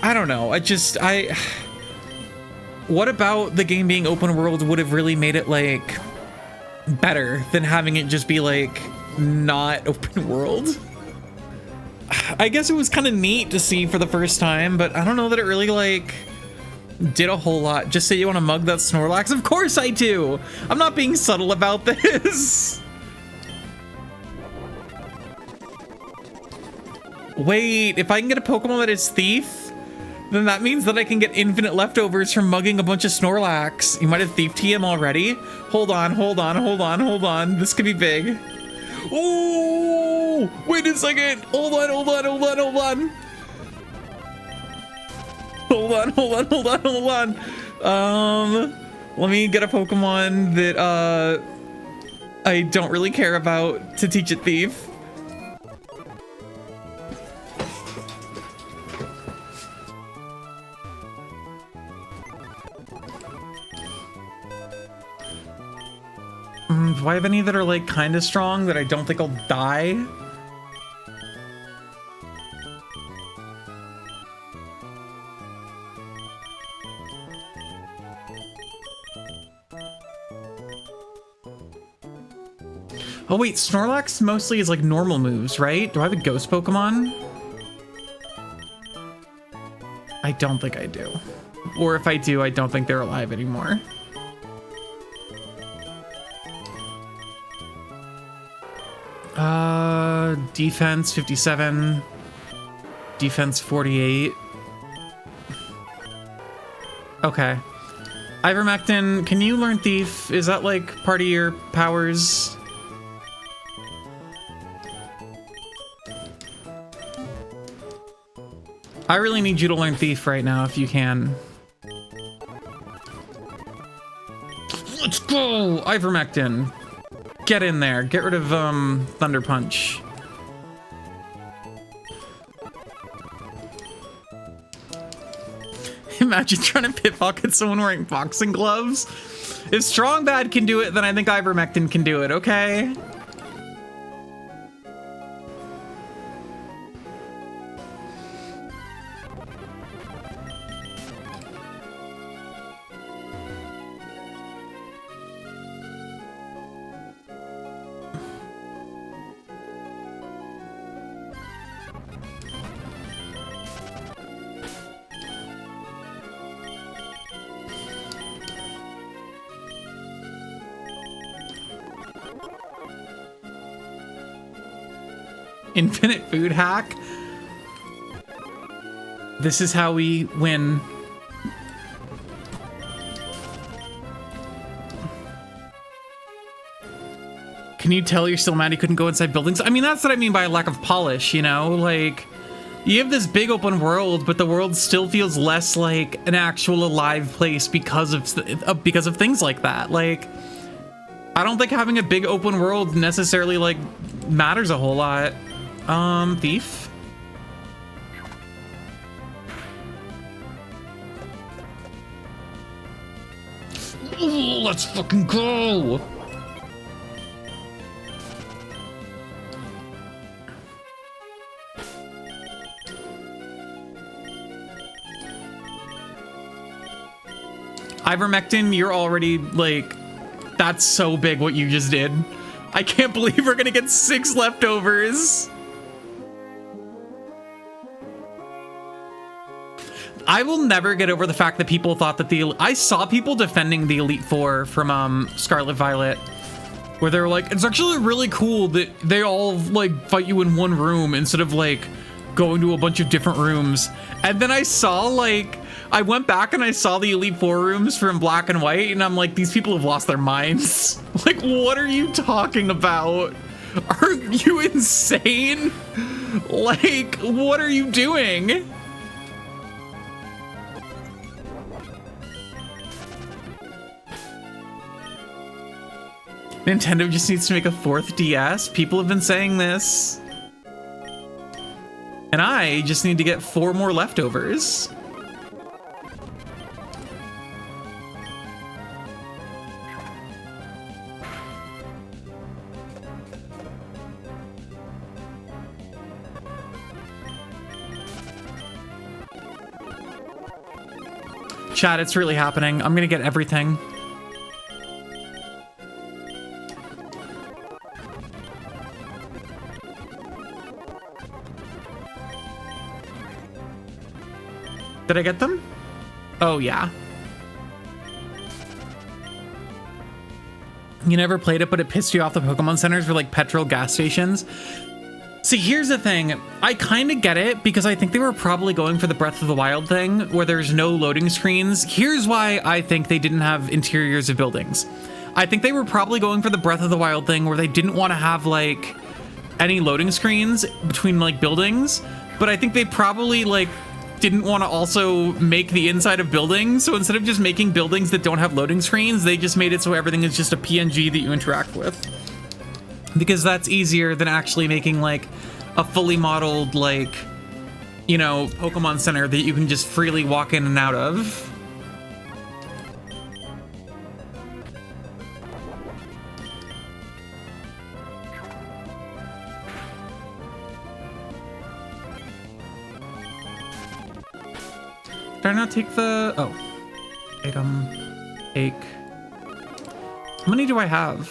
I don't know. What about the game being open world would have really made it, like, better than having it just be, like, not open world? I guess it was kind of neat to see for the first time, but I don't know that it really, like, Did a whole lot. Just say you want to mug that Snorlax? Of course I do! I'm not being subtle about this! Wait, if I can get a Pokemon that is Thief, then that means that I can get infinite leftovers from mugging a bunch of Snorlax. You might have Thief TM already. Hold on. This could be big. Oh, wait a second. Hold on. Let me get a Pokemon that I don't really care about to teach it Thief. Do I have any that are like kind of strong that I don't think I'll die? Oh wait, Snorlax mostly is like normal moves, right? Do I have a ghost Pokemon? I don't think I do. Or if I do, I don't think they're alive anymore. Defense 57, defense 48. Okay. Ivermectin, can you learn Thief? Is that like part of your powers? I really need you to learn Thief right now if you can. Let's go! Ivermectin. Get in there. Get rid of Thunder Punch. Imagine trying to pickpocket someone wearing boxing gloves. If Strong Bad can do it, then I think Ivermectin can do it, okay? Infinite food hack. This is how we win. Can you tell you're still mad you couldn't go inside buildings? I mean, that's what I mean by a lack of polish, you know? Like, you have this big open world, but the world still feels less like an actual alive place because of things like that. Like, I don't think having a big open world necessarily, like, matters a whole lot. Thief? Ooh, let's fucking go! Ivermectin, you're already, like, that's so big what you just did. I can't believe we're gonna get 6 leftovers. I will never get over the fact that people thought that I saw people defending the Elite Four from Scarlet Violet, where they were like, it's actually really cool that they all like fight you in one room instead of like going to a bunch of different rooms. And then I saw like, I went back and I saw the Elite Four rooms from Black and White, and I'm like, these people have lost their minds. Like, what are you talking about? Are you insane? Like, what are you doing? Nintendo just needs to make a 4th DS. People have been saying this. And I just need to get 4 more leftovers. Chat, it's really happening. I'm gonna get everything. Did I get them? Oh, yeah. You never played it, but it pissed you off the Pokemon centers were like petrol gas stations. See, here's the thing. I kind of get it because I think they were probably going for the Breath of the Wild thing where there's no loading screens. Here's why I think they didn't have interiors of buildings. I think they were probably going for the Breath of the Wild thing where they didn't want to have like any loading screens between like buildings, but I think they probably like didn't want to also make the inside of buildings. So instead of just making buildings that don't have loading screens, they just made it so everything is just a PNG that you interact with. Because that's easier than actually making like a fully modeled, like, you know, Pokemon Center that you can just freely walk in and out of. Did I not take the... Oh. Item. Ache. How many do I have?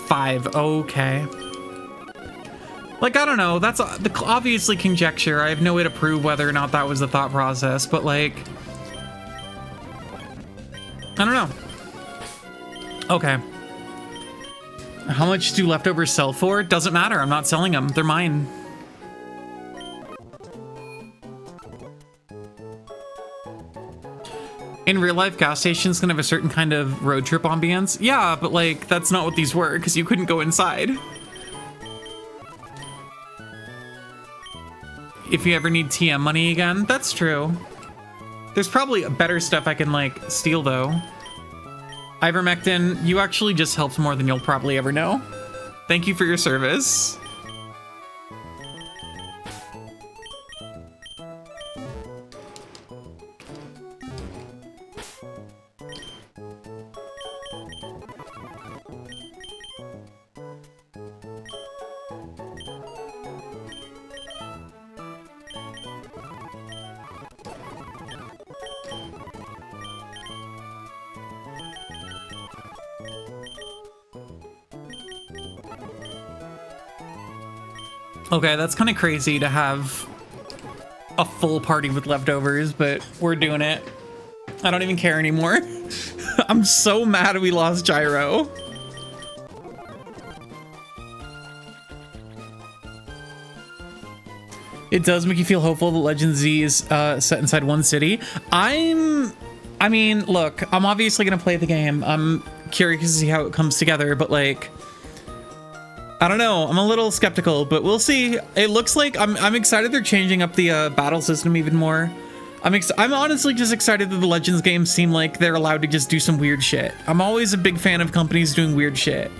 5. Okay. Like, I don't know. That's obviously conjecture. I have no way to prove whether or not that was the thought process, but like... I don't know. Okay. How much do leftovers sell for? Doesn't matter. I'm not selling them. They're mine. In real life, gas stations can have a certain kind of road trip ambience. Yeah, but like, that's not what these were, because you couldn't go inside. If you ever need TM money again, that's true. There's probably better stuff I can like steal though. Ivermectin, you actually just helped more than you'll probably ever know. Thank you for your service. Okay, that's kind of crazy to have a full party with leftovers, but we're doing it. I don't even care anymore. I'm so mad we lost Gyro. It does make you feel hopeful that Legend Z is set inside one city. I mean, look, I'm obviously going to play the game. I'm curious to see how it comes together, but like... I don't know. I'm a little skeptical, but we'll see. It looks like I'm excited they're changing up the battle system even more. I'm honestly just excited that the Legends games seem like they're allowed to just do some weird shit. I'm always a big fan of companies doing weird shit.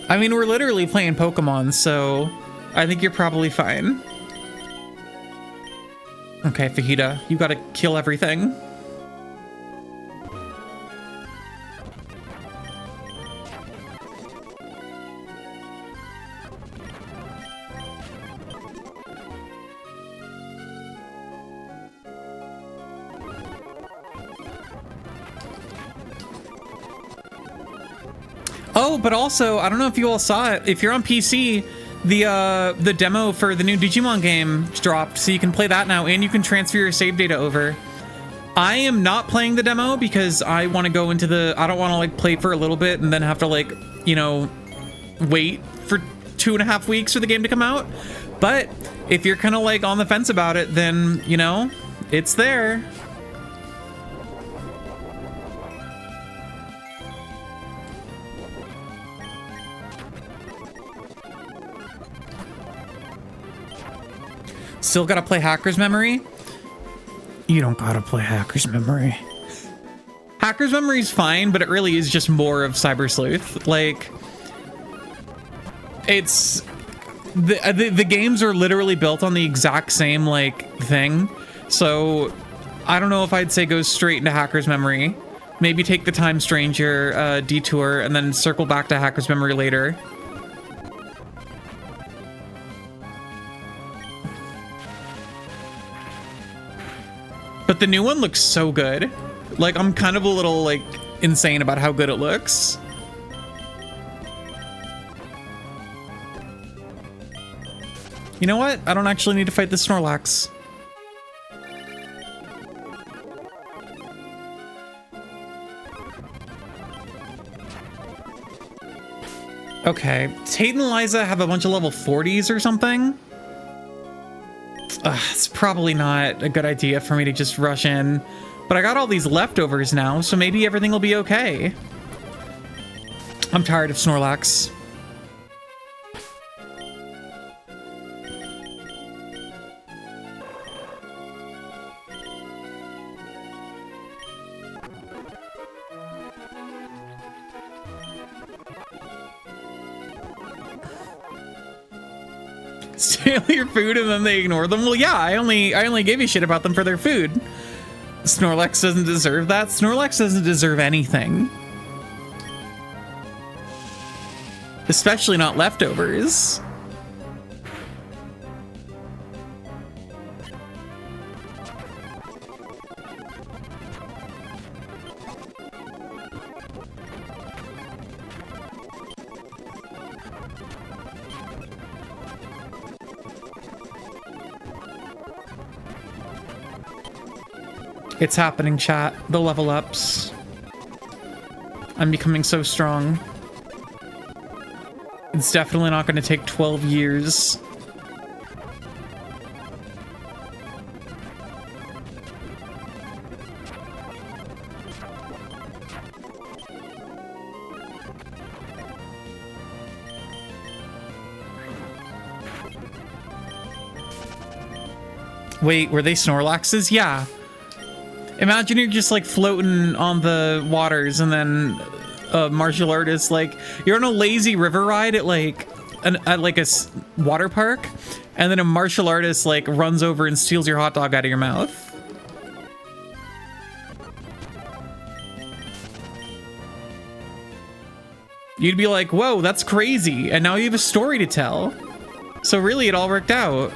I mean, we're literally playing Pokemon, so I think you're probably fine. Okay, Fajita, you gotta kill everything. Oh, but also, I don't know if you all saw it. If you're on PC, the demo for the new Digimon game dropped, so you can play that now, and you can transfer your save data over. I am not playing the demo because I want to go into the... I don't want to like play for a little bit and then have to like, you know, wait for 2.5 weeks for the game to come out. But if you're kind of like on the fence about it, then, you know, it's there. Still gotta play Hacker's Memory? You don't gotta play Hacker's Memory. Hacker's Memory is fine, but it really is just more of Cyber Sleuth. Like, it's... The games are literally built on the exact same, like, thing. So, I don't know if I'd say go straight into Hacker's Memory. Maybe take the Time Stranger detour and then circle back to Hacker's Memory later. But the new one looks so good. Like, I'm kind of a little, like, insane about how good it looks. You know what? I don't actually need to fight the Snorlax. Okay, Tate and Liza have a bunch of level 40s or something. It's probably not a good idea for me to just rush in, but I got all these leftovers now, so maybe everything will be okay. I'm tired of Snorlax. Steal your food and then they ignore them? Well, yeah, I only gave you shit about them for their food. Snorlax doesn't deserve that. Snorlax doesn't deserve anything. Especially not leftovers. It's happening, chat. The level ups. I'm becoming so strong. It's definitely not going to take 12 years. Wait, were they Snorlaxes? Yeah. Imagine you're just like floating on the waters and then a martial artist, like you're on a lazy river ride at like a water park, and then a martial artist like runs over and steals your hot dog out of your mouth. You'd be like, whoa, that's crazy. And now you have a story to tell. So really it all worked out.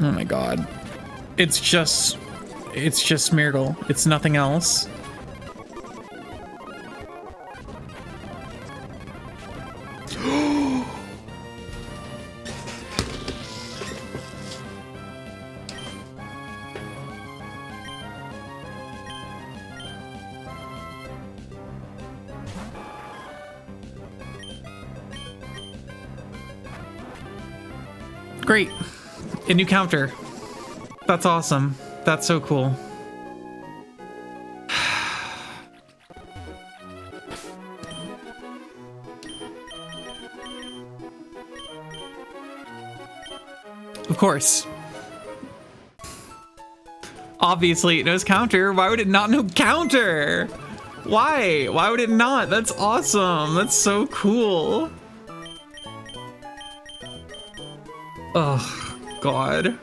Oh my god. It's just Smeargle. It's nothing else. Great. A new counter. That's awesome. That's so cool. Of course. Obviously it knows counter. Why would it not know counter? Why? Why would it not? That's awesome. That's so cool. Oh, God.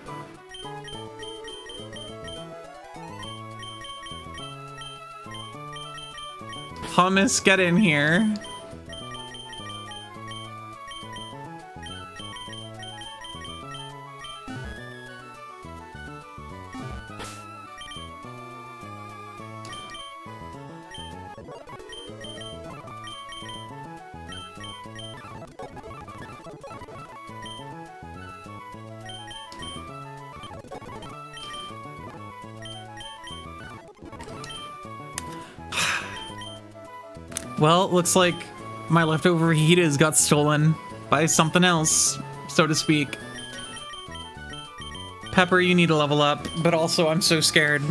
Hummus, get in here. Well, looks like my leftover fajitas got stolen by something else, so to speak. Pepper, you need to level up, but also I'm so scared.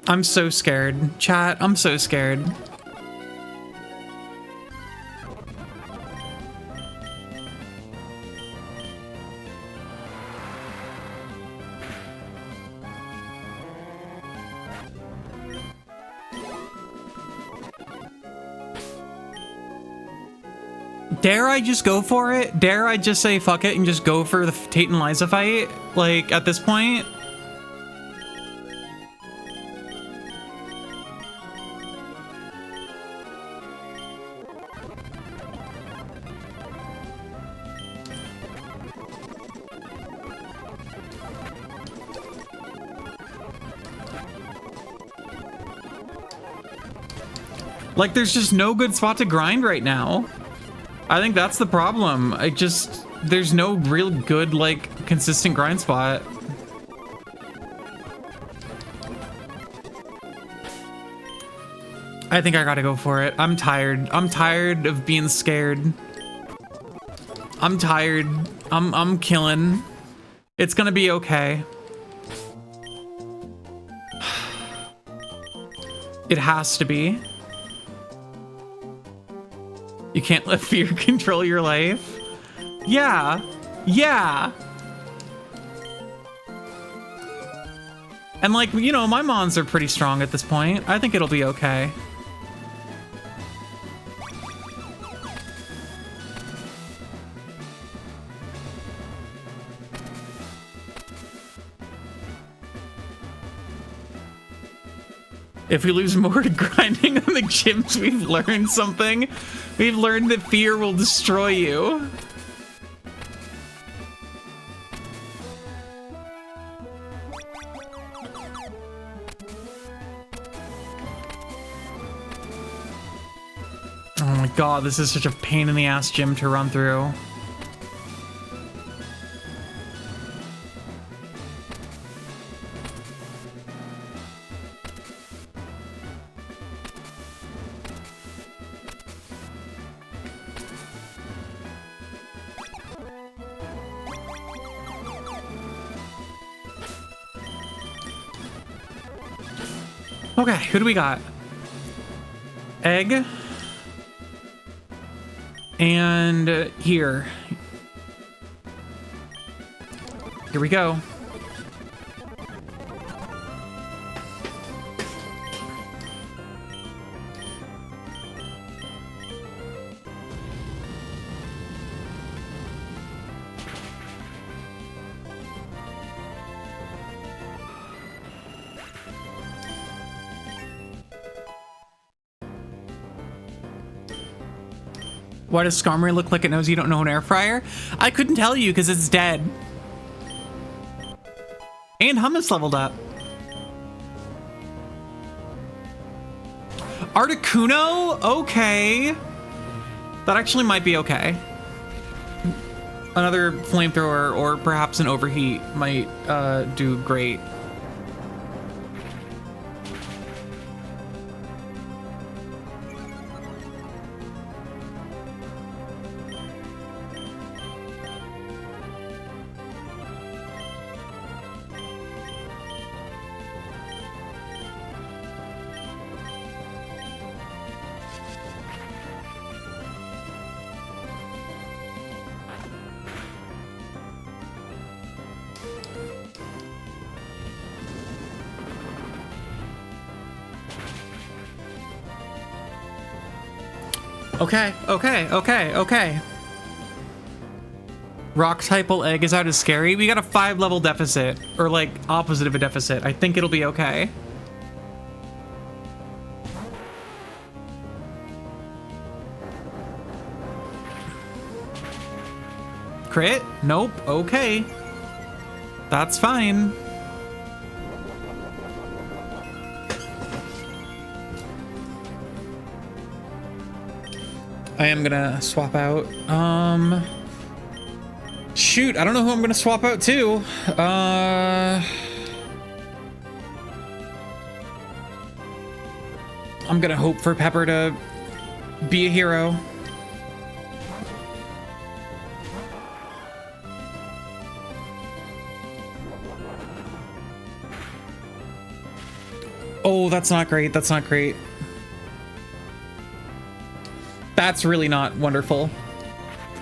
I'm so scared. Chat, I'm so scared. Dare I just go for it? Dare I just say fuck it and just go for the Tate and Liza fight? Like, at this point? Like, there's just no good spot to grind right now. I think that's the problem. There's no real good, like, consistent grind spot. I think I gotta go for it. I'm tired. I'm tired of being scared. I'm tired. I'm killing. It's gonna be okay. It has to be. You can't let fear control your life. Yeah. Yeah. And like, you know, my mons are pretty strong at this point. I think it'll be okay. If we lose more to grinding on the gyms, we've learned something. We've learned that fear will destroy you. Oh my god, this is such a pain in the ass gym to run through. Okay, who do we got? Egg. And here. Here we go. Why does Skarmory look like it knows you don't know an air fryer? I couldn't tell you because it's dead. And Hummus leveled up. Articuno? Okay. That actually might be okay. Another flamethrower or perhaps an overheat might do great. Okay. Rock type egg is out as scary. We got a 5-level deficit, or like opposite of a deficit. I think it'll be okay. Crit? Nope. Okay. That's fine. I am gonna swap out. Shoot, I don't know who I'm gonna swap out to. I'm gonna hope for Pepper to be a hero. Oh, that's not great. That's not great. That's really not wonderful.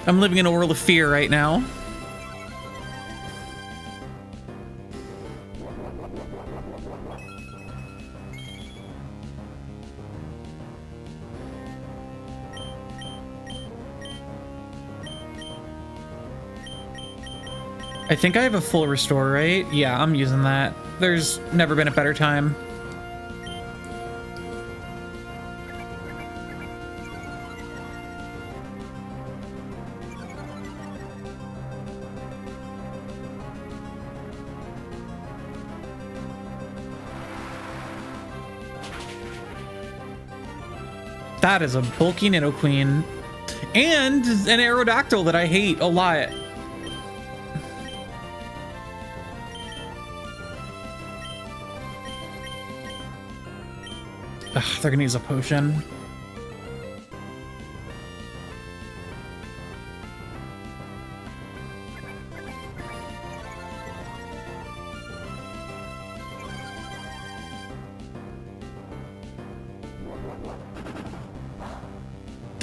I'm living in a world of fear right now. I think I have a full restore, right? Yeah, I'm using that. There's never been a better time. That is a bulky Nidoqueen. And an Aerodactyl that I hate a lot. Ugh, they're gonna use a potion.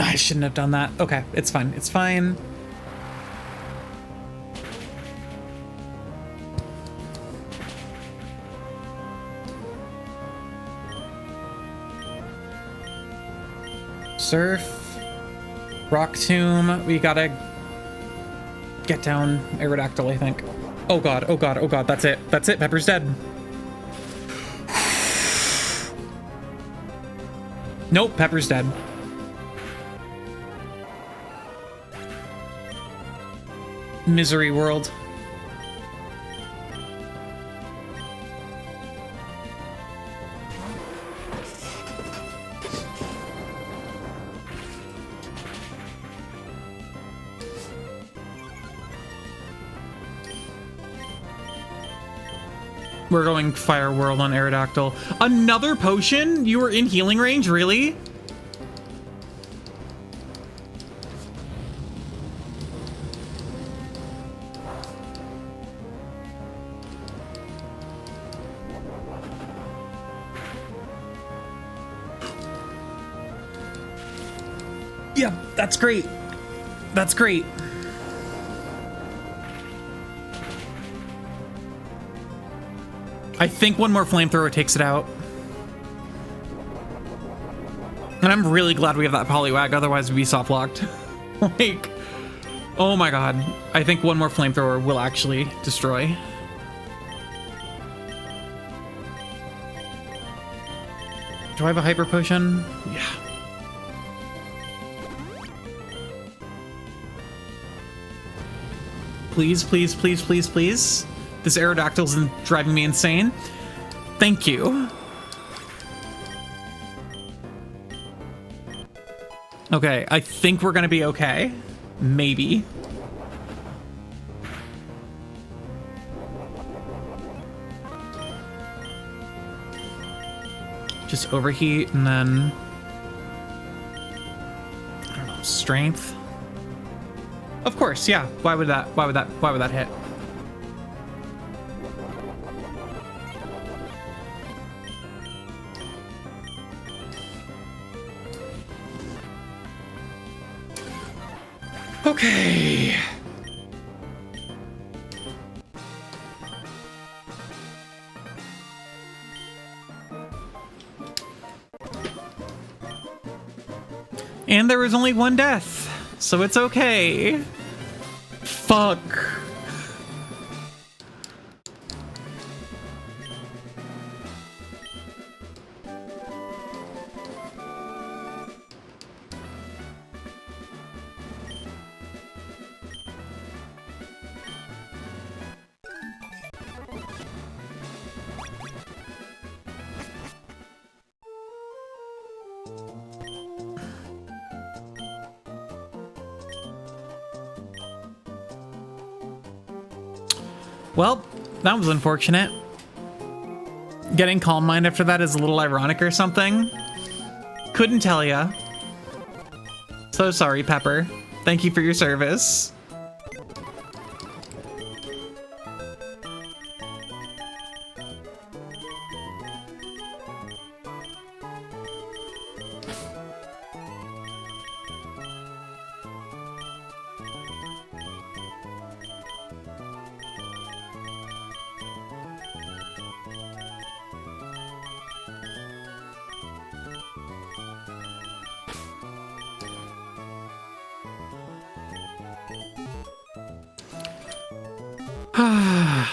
I shouldn't have done that. Okay, it's fine. It's fine. Surf. Rock Tomb. We gotta get down Aerodactyl, I think. Oh god, oh god, oh god. That's it. That's it. Pepper's dead. Nope, Pepper's dead. Misery world. We're going Fire World on Aerodactyl. Another potion? You were in healing range? Really? Yeah, that's great. That's great. I think one more flamethrower takes it out. And I'm really glad we have that Poliwag, otherwise we'd be soft locked. Like, oh my god. I think one more flamethrower will actually destroy. Do I have a hyper potion? Yeah. Please, please, please, please, please. This Aerodactyl's driving me insane. Thank you. Okay, I think we're gonna be okay. Maybe. Just overheat and then... I don't know, strength? Of course, yeah. Why would that hit? Okay. And there was only one death, so it's okay. Fuck. Well, that was unfortunate. Getting Calm Mind after that is a little ironic or something. Couldn't tell ya. So sorry, Pepper. Thank you for your service.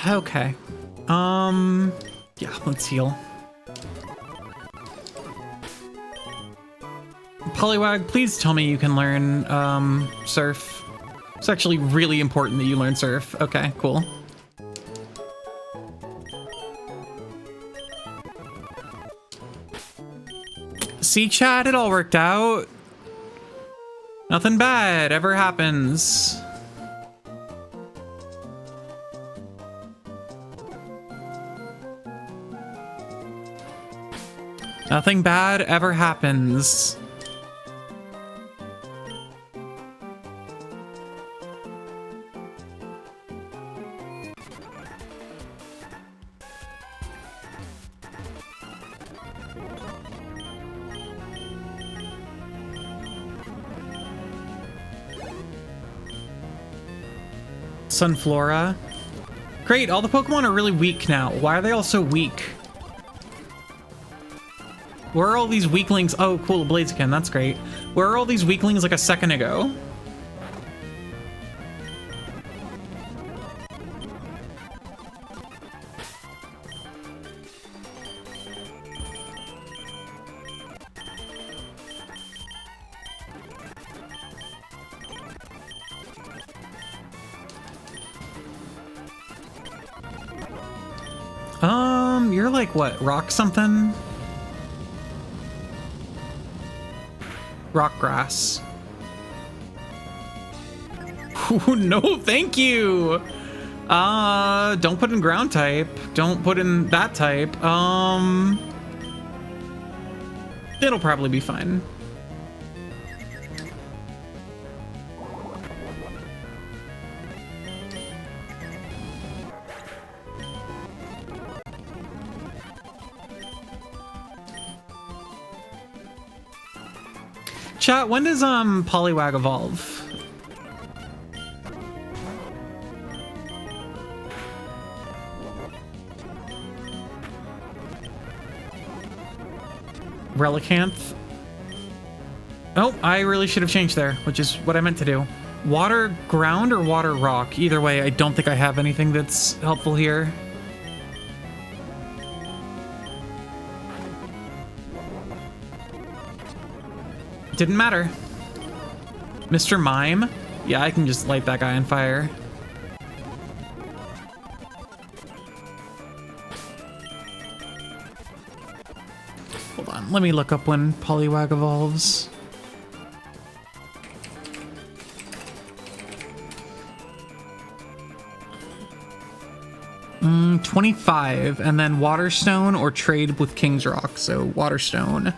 Okay. Yeah, let's heal. Poliwag, please tell me you can learn, Surf. It's actually really important that you learn Surf. Okay, cool. See, chat, it all worked out. Nothing bad ever happens. Nothing bad ever happens. Sunflora. Great, all the Pokemon are really weak now. Why are they all so weak? Where are all these weaklings? Oh, cool, a Blaziken, that's great. Where are all these weaklings like a second ago? You're like what? Rock something? Rock grass. Ooh, no, thank you. Don't put in ground type. Don't put in that type. It'll probably be fine. Chat, when does Poliwag evolve? Relicanth. Oh, I really should have changed there, which is what I meant to do. Water ground or water rock? Either way, I don't think I have anything that's helpful here. Didn't matter. Mr. Mime? Yeah, I can just light that guy on fire. Hold on, let me look up when Poliwag evolves. Mm, 25, and then Waterstone or trade with King's Rock, so Waterstone.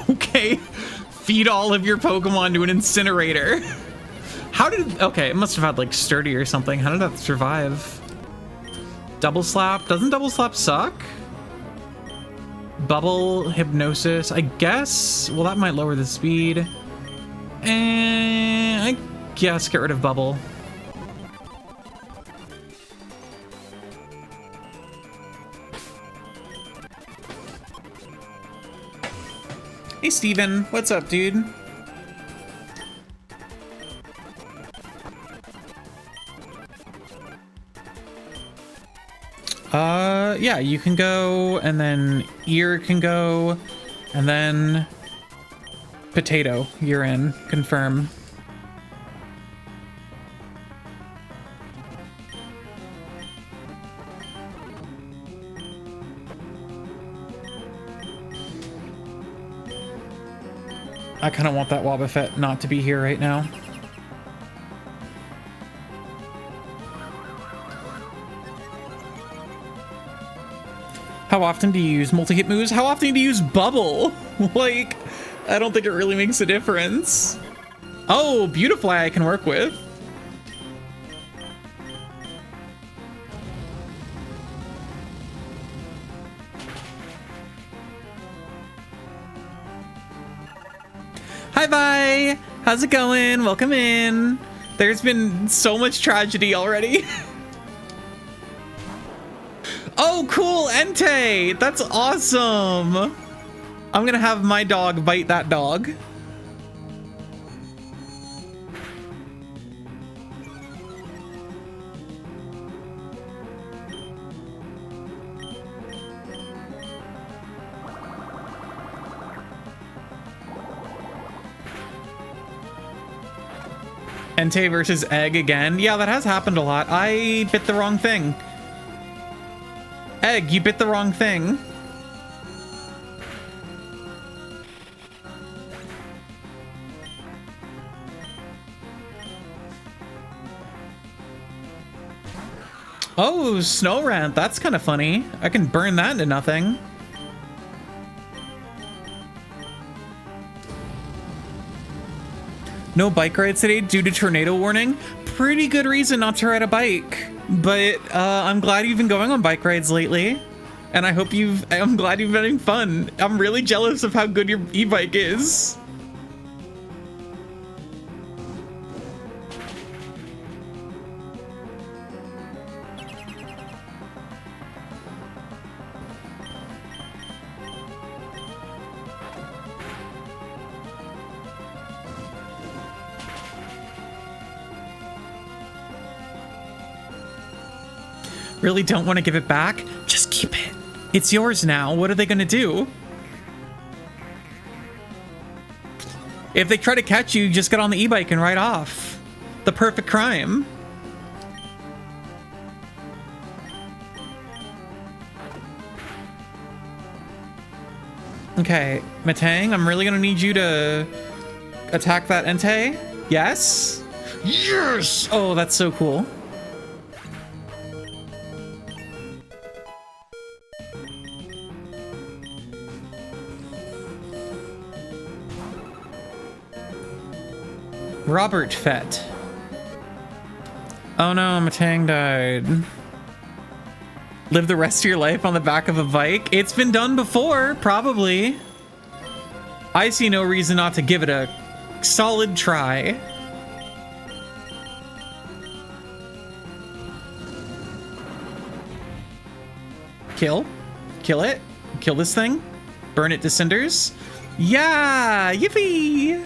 Okay, feed all of your Pokemon to an incinerator. How did, okay, it must have had like Sturdy or something. How did that survive? Double Slap, doesn't Double Slap suck? Bubble, Hypnosis, I guess, well that might lower the speed. And I guess get rid of Bubble. Hey Steven, what's up, dude? Yeah, you can go, and then Ear can go, and then Potato, you're in. Confirm. I kind of want that Wobbuffet not to be here right now. How often do you use multi-hit moves? How often do you use Bubble? Like, I don't think it really makes a difference. Oh, Beautifly I can work with. Hi, bye. How's it going? Welcome in. There's been so much tragedy already. Oh, cool, Entei. That's awesome. I'm gonna have my dog bite that dog. Entei versus Egg again. Yeah, that has happened a lot. I bit the wrong thing. Egg, you bit the wrong thing. Oh, Snow Rant. That's kind of funny. I can burn that into nothing. No bike rides today due to tornado warning. Pretty good reason not to ride a bike. But I'm glad you've been going on bike rides lately. And I'm glad you've been having fun. I'm really jealous of how good your e-bike is. Really don't want to give it back? Just keep it. It's yours now. What are they gonna do? If they try to catch you, just get on the e-bike and ride off. The perfect crime. Okay, Matang, I'm really gonna need you to attack that Entei. Yes? Yes! Oh, that's so cool. Robert Fett. Oh no, Matang died. Live the rest of your life on the back of a bike? It's been done before, probably. I see no reason not to give it a solid try. Kill it. Kill this thing. Burn it to cinders. Yeah, yippee!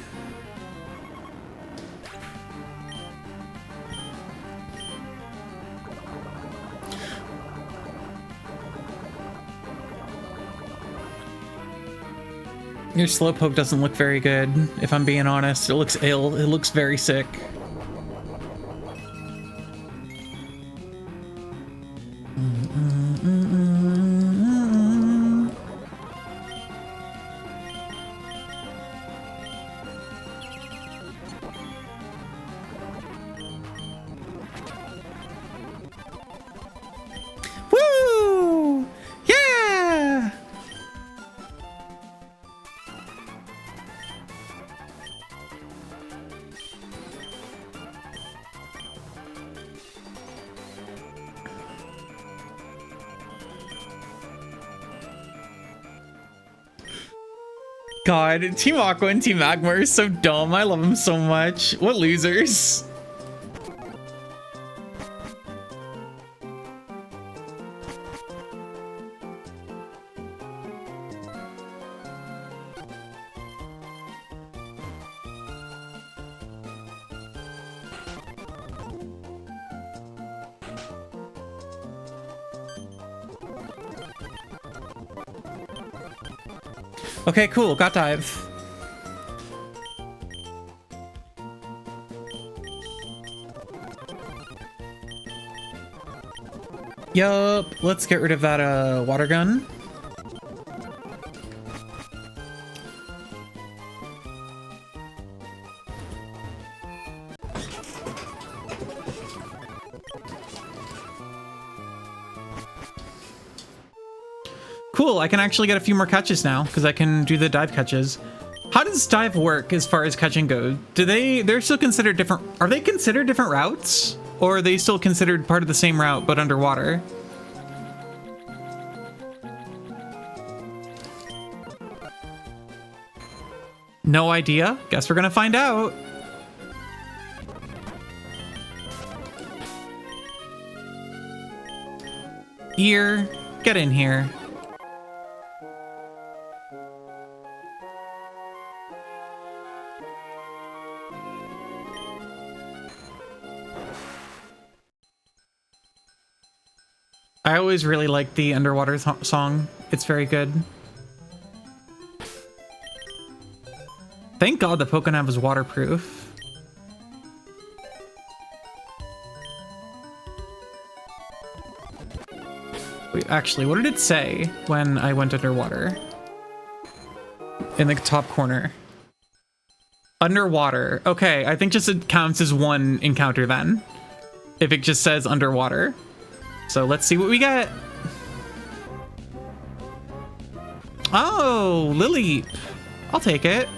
Your Slowpoke doesn't look very good, if I'm being honest. It looks ill. It looks very sick. Woo! Yeah! God, Team Aqua and Team Magma are so dumb. I love them so much. What losers. Okay, cool. Got dive. Yup. Let's get rid of that water gun. Cool, I can actually get a few more catches now because I can do the dive catches. How does dive work as far as catching goes? They're still considered different? Are they considered different routes? Or are they still considered part of the same route but underwater? No idea. Guess we're gonna find out. Ear, get in here. I always really like the underwater song. It's very good. Thank God the Pokénav is waterproof. Wait, actually, what did it say when I went underwater? In the top corner. Underwater. Okay, I think just it counts as one encounter then. If it just says underwater. So let's see what we get. Oh, Lily. I'll take it.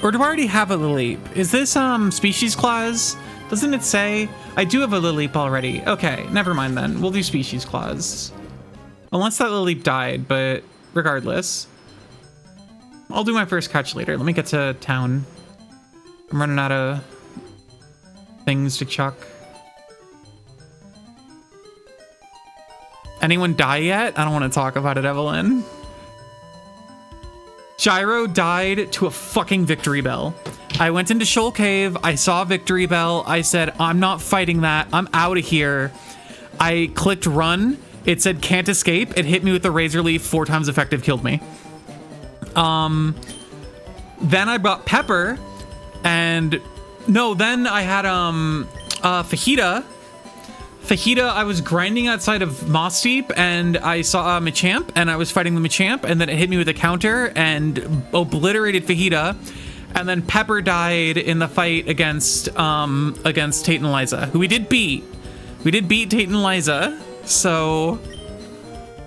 Or do I already have a Lily? Is this species clause? Doesn't it say? I do have a Lily already. Okay, never mind then. We'll do species clause. Unless that Lily died, but regardless. I'll do my first catch later. Let me get to town. I'm running out of things to chuck. Anyone die yet? I don't want to talk about it, Evelyn. Gyro died to a fucking Victory Bell. I went into Shoal Cave. I saw Victory Bell. I said, I'm not fighting that. I'm out of here. I clicked run. It said can't escape. It hit me with the Razor Leaf 4 times effective, killed me. Then I brought Pepper and no, then I had Fajita. Fajita, I was grinding outside of Moss Deep and I saw Machamp and I was fighting the Machamp and then it hit me with a counter and obliterated Fajita. And then Pepper died in the fight against Tate and Liza, who we did beat. We did beat Tate and Liza, so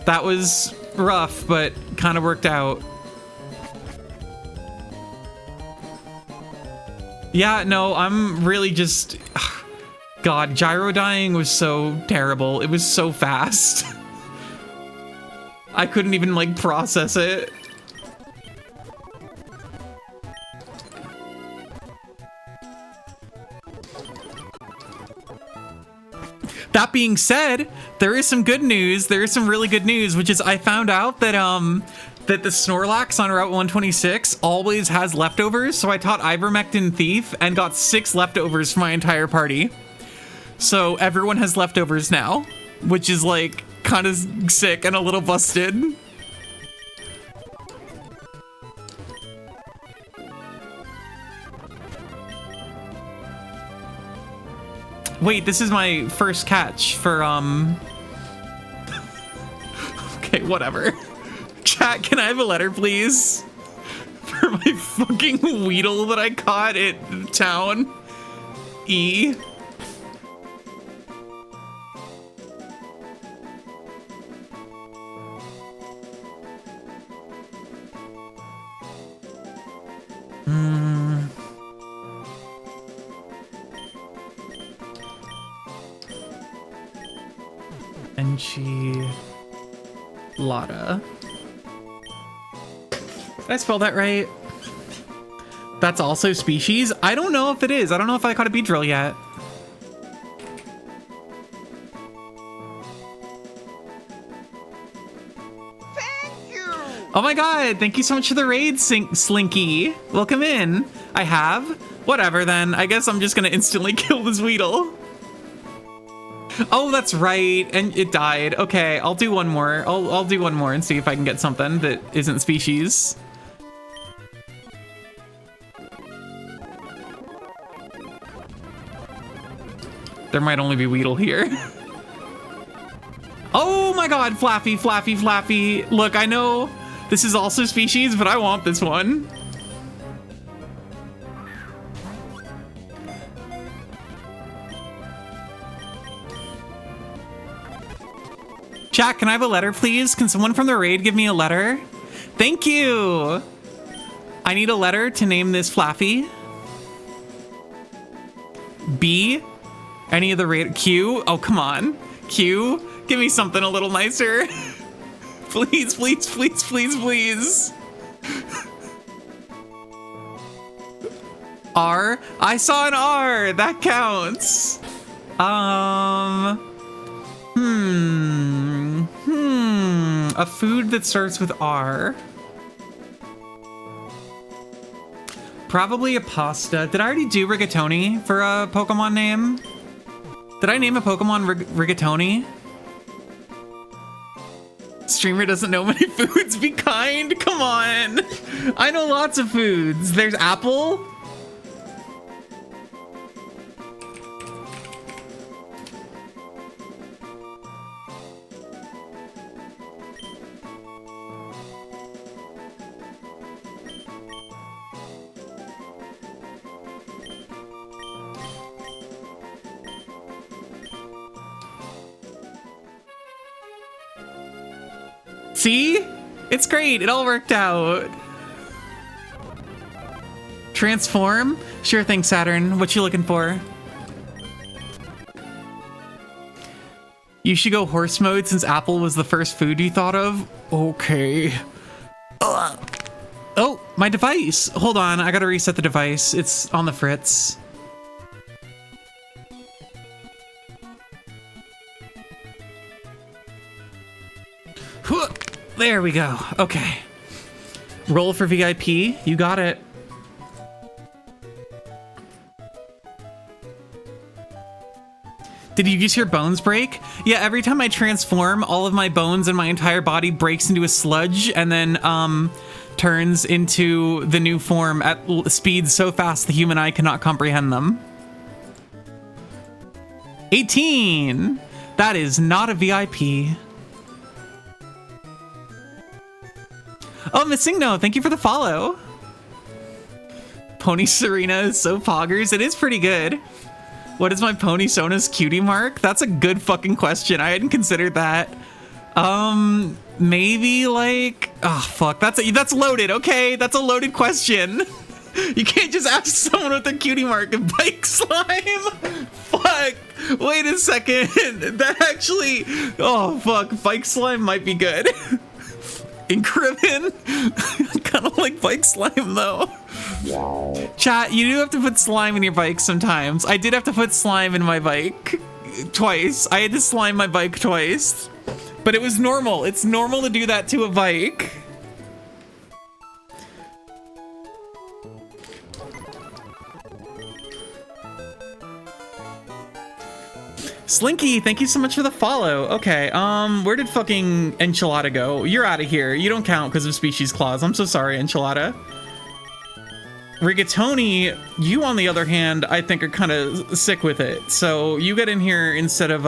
that was rough, but kind of worked out. Yeah, no, I'm really just... God, Gyro dying was so terrible. It was so fast. I couldn't even, like, process it. That being said, there is some good news. There is some really good news, which is I found out that that the Snorlax on Route 126 always has leftovers. So I taught Ivermectin Thief and got 6 leftovers for my entire party. So everyone has leftovers now, which is like kind of sick and a little busted. Wait, this is my first catch for, okay, whatever. Chat, can I have a letter, please? For my fucking Weedle that I caught at town. E. Enchilada. Did I spell that right? That's also species? I don't know if it is. I don't know if I caught a Beedrill yet. Thank you! Oh my god, thank you so much for the raid, Slinky. Welcome in. I have. Whatever then. I guess I'm just gonna instantly kill this Weedle. Oh, that's right. And it died. Okay, I'll do one more. I'll do one more and see if I can get something that isn't species. There might only be Weedle here. Oh my god, Flaffy, Flaffy, Flaffy. Look, I know this is also species, but I want this one. Chat, can I have a letter, please? Can someone from the raid give me a letter? Thank you. I need a letter to name this Flaffy. B. Any of the raid. Q. Oh, come on. Q. Give me something a little nicer. Please, please, please, please, please. R. I saw an R. That counts. A food that starts with R. Probably a pasta. Did I already do rigatoni for a Pokemon name? Did I name a Pokemon rigatoni? Streamer doesn't know many foods. Be kind. Come on. I know lots of foods. There's apple. See? It's great. It all worked out. Transform? Sure thing, Saturn. What you looking for? You should go horse mode since apple was the first food you thought of. Okay. Ugh. Oh, my device. Hold on. I gotta reset the device. It's on the fritz. There we go. Okay. Roll for VIP. You got it. Did you just hear bones break? Yeah, every time I transform, all of my bones and my entire body breaks into a sludge and then turns into the new form at speeds so fast the human eye cannot comprehend them. 18! That is not a VIP. Oh, Missingno, thank you for the follow. Pony Serena is so poggers. It is pretty good. What is my Pony Sona's cutie mark? That's a good fucking question. I hadn't considered that. Maybe like, oh fuck, that's loaded. Okay, that's a loaded question. You can't just ask someone with a cutie mark and bike slime. Fuck. Wait a second. That actually, oh fuck, bike slime might be good. Incrimin? I kind of like bike slime though. Chat, you do have to put slime in your bike sometimes. I did have to put slime in my bike twice. I had to slime my bike twice. But it was normal. It's normal to do that to a bike. Slinky, thank you so much for the follow. Okay, where did fucking Enchilada go? You're out of here. You don't count because of species clause. I'm so sorry, Enchilada. Rigatoni, you on the other hand, I think are kind of sick with it. So you get in here instead of,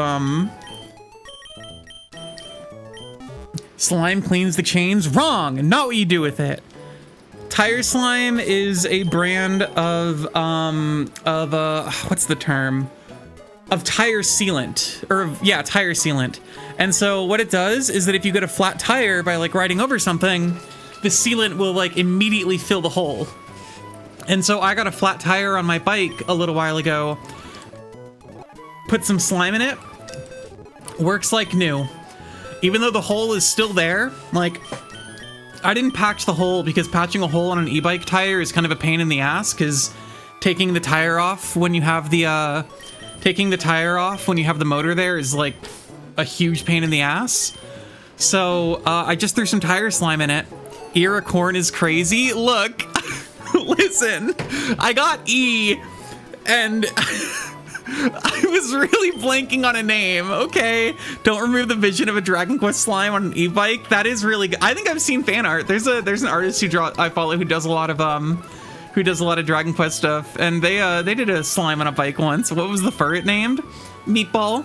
slime cleans the chains. Wrong! Not what you do with it. Tire Slime is a brand of, what's the term? Of tire sealant, or yeah, tire sealant. And so what it does is that if you get a flat tire by like riding over something, the sealant will like immediately fill the hole. And so I got a flat tire on my bike a little while ago, put some slime in it, works like new. Even though the hole is still there, like I didn't patch the hole because patching a hole on an e-bike tire is kind of a pain in the ass because taking the tire off when you have the, taking the tire off when you have the motor there is like a huge pain in the ass. So I just threw some tire slime in it. Iracorn is crazy. Look, listen, I got E and I was really blanking on a name. Okay, don't remove the vision of a Dragon Quest slime on an e-bike. That is really good. I think I've seen fan art. There's an artist I follow who does a lot of Dragon Quest stuff, and they did a slime on a bike once. What was the furret named? Meatball.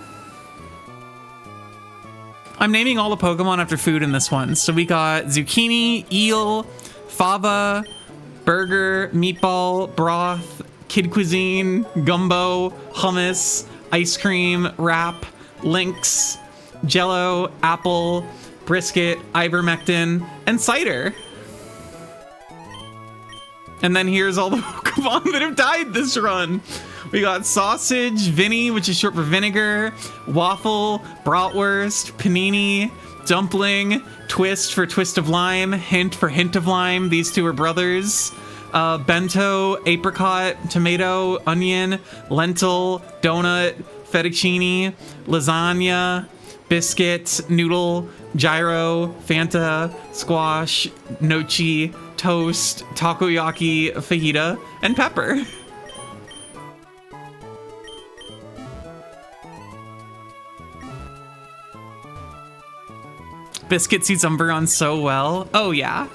I'm naming all the Pokemon after food in this one. So we got zucchini, eel, fava, burger, meatball, broth, kid cuisine, gumbo, hummus, ice cream, wrap, lynx, jello, apple, brisket, ivermectin, and cider. And then here's all the Pokemon that have died this run. We got Sausage, Vinny, which is short for vinegar, Waffle, Bratwurst, Panini, Dumpling, Twist for Twist of Lime, Hint for Hint of Lime. These two are brothers. Bento, Apricot, Tomato, Onion, Lentil, Donut, Fettuccine, Lasagna, Biscuit, Noodle, Gyro, Fanta, Squash, Nochi, toast, takoyaki, fajita, and pepper. Biscuit suits Umbreon so well. Oh, yeah.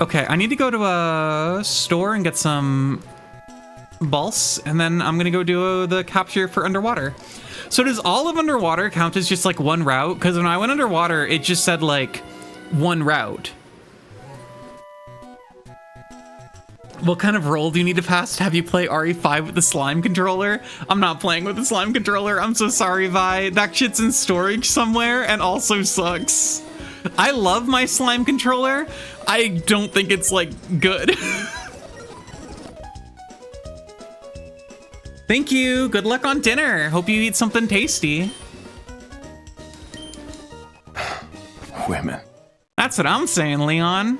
Okay, I need to go to a store and get some balls, and then I'm gonna go do the capture for underwater. So does all of underwater count as just like one route? Because when I went underwater, it just said like one route. What kind of role do you need to pass to have you play RE5 with the slime controller? I'm not playing with the slime controller. I'm so sorry, Vi. That shit's in storage somewhere and also sucks. I love my slime controller. I don't think it's like good. Thank you. Good luck on dinner. Hope you eat something tasty. Women. That's what I'm saying, Leon.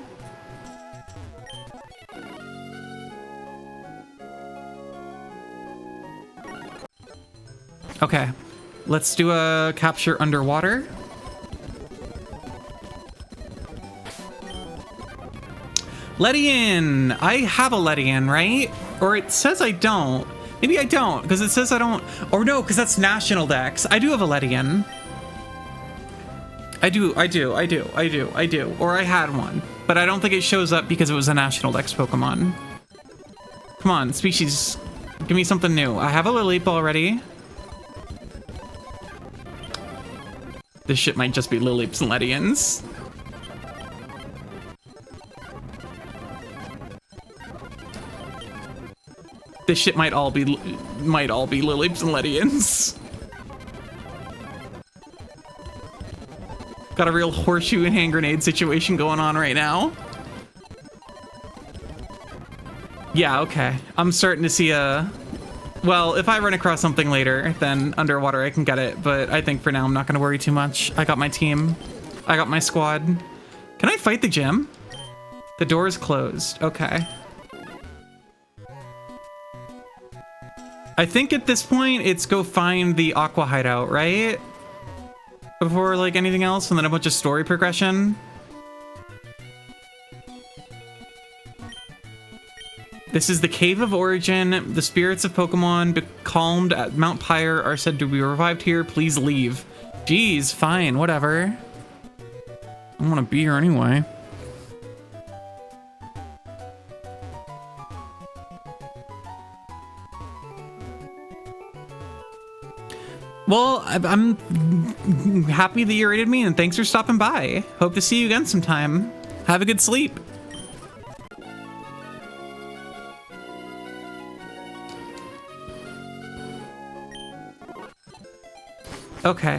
Okay, let's do a capture underwater. Ledian! I have a Ledian, right? Or it says I don't. Maybe I don't, because it says I don't. Or no, because that's National Dex. I do have a Ledian. I do. Or I had one. But I don't think it shows up because it was a National Dex Pokemon. Come on, species. Give me something new. I have a Lilip already. This shit might just be Lilips and Ledians. This shit might all be Lilips and Ledians. Got a real horseshoe and hand grenade situation going on right now. Yeah, okay. I'm starting to see a... Well, if I run across something later, then underwater I can get it. But I think for now I'm not going to worry too much. I got my team. I got my squad. Can I fight the gym? The door is closed. Okay. I think at this point it's go find the Aqua hideout, right? Before like anything else, and then a bunch of story progression. This is the Cave of Origin. The spirits of Pokemon becalmed at Mount Pyre are said to be revived here. Please leave. Jeez, fine, whatever. I want to be here anyway. Well, I'm happy that you rated me, and thanks for stopping by. Hope to see you again sometime. Have a good sleep. Okay,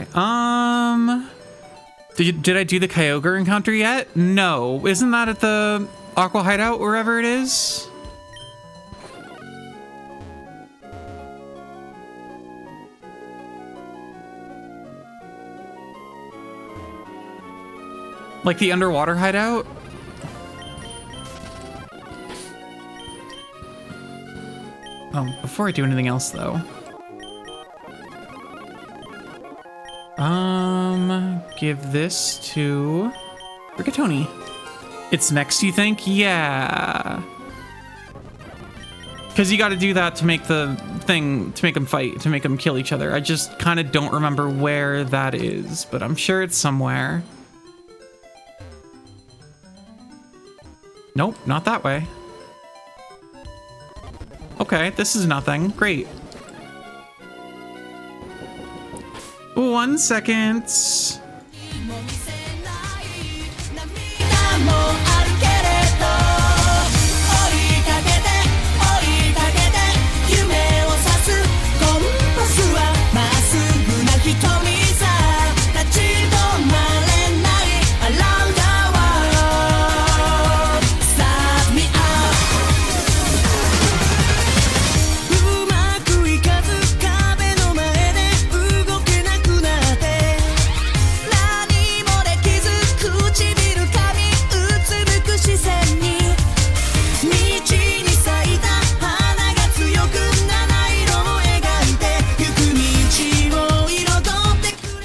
did I do the Kyogre encounter yet? No. Isn't that at the Aqua hideout, wherever it is? Like the underwater hideout? Oh, before I do anything else though. Give this to Rigatoni. It's next, you think? Yeah. Because you got to do that to make the thing, to make them fight, to make them kill each other. I just kind of don't remember where that is, but I'm sure it's somewhere. Nope, not that way. Okay, this is nothing. Great. 1 second.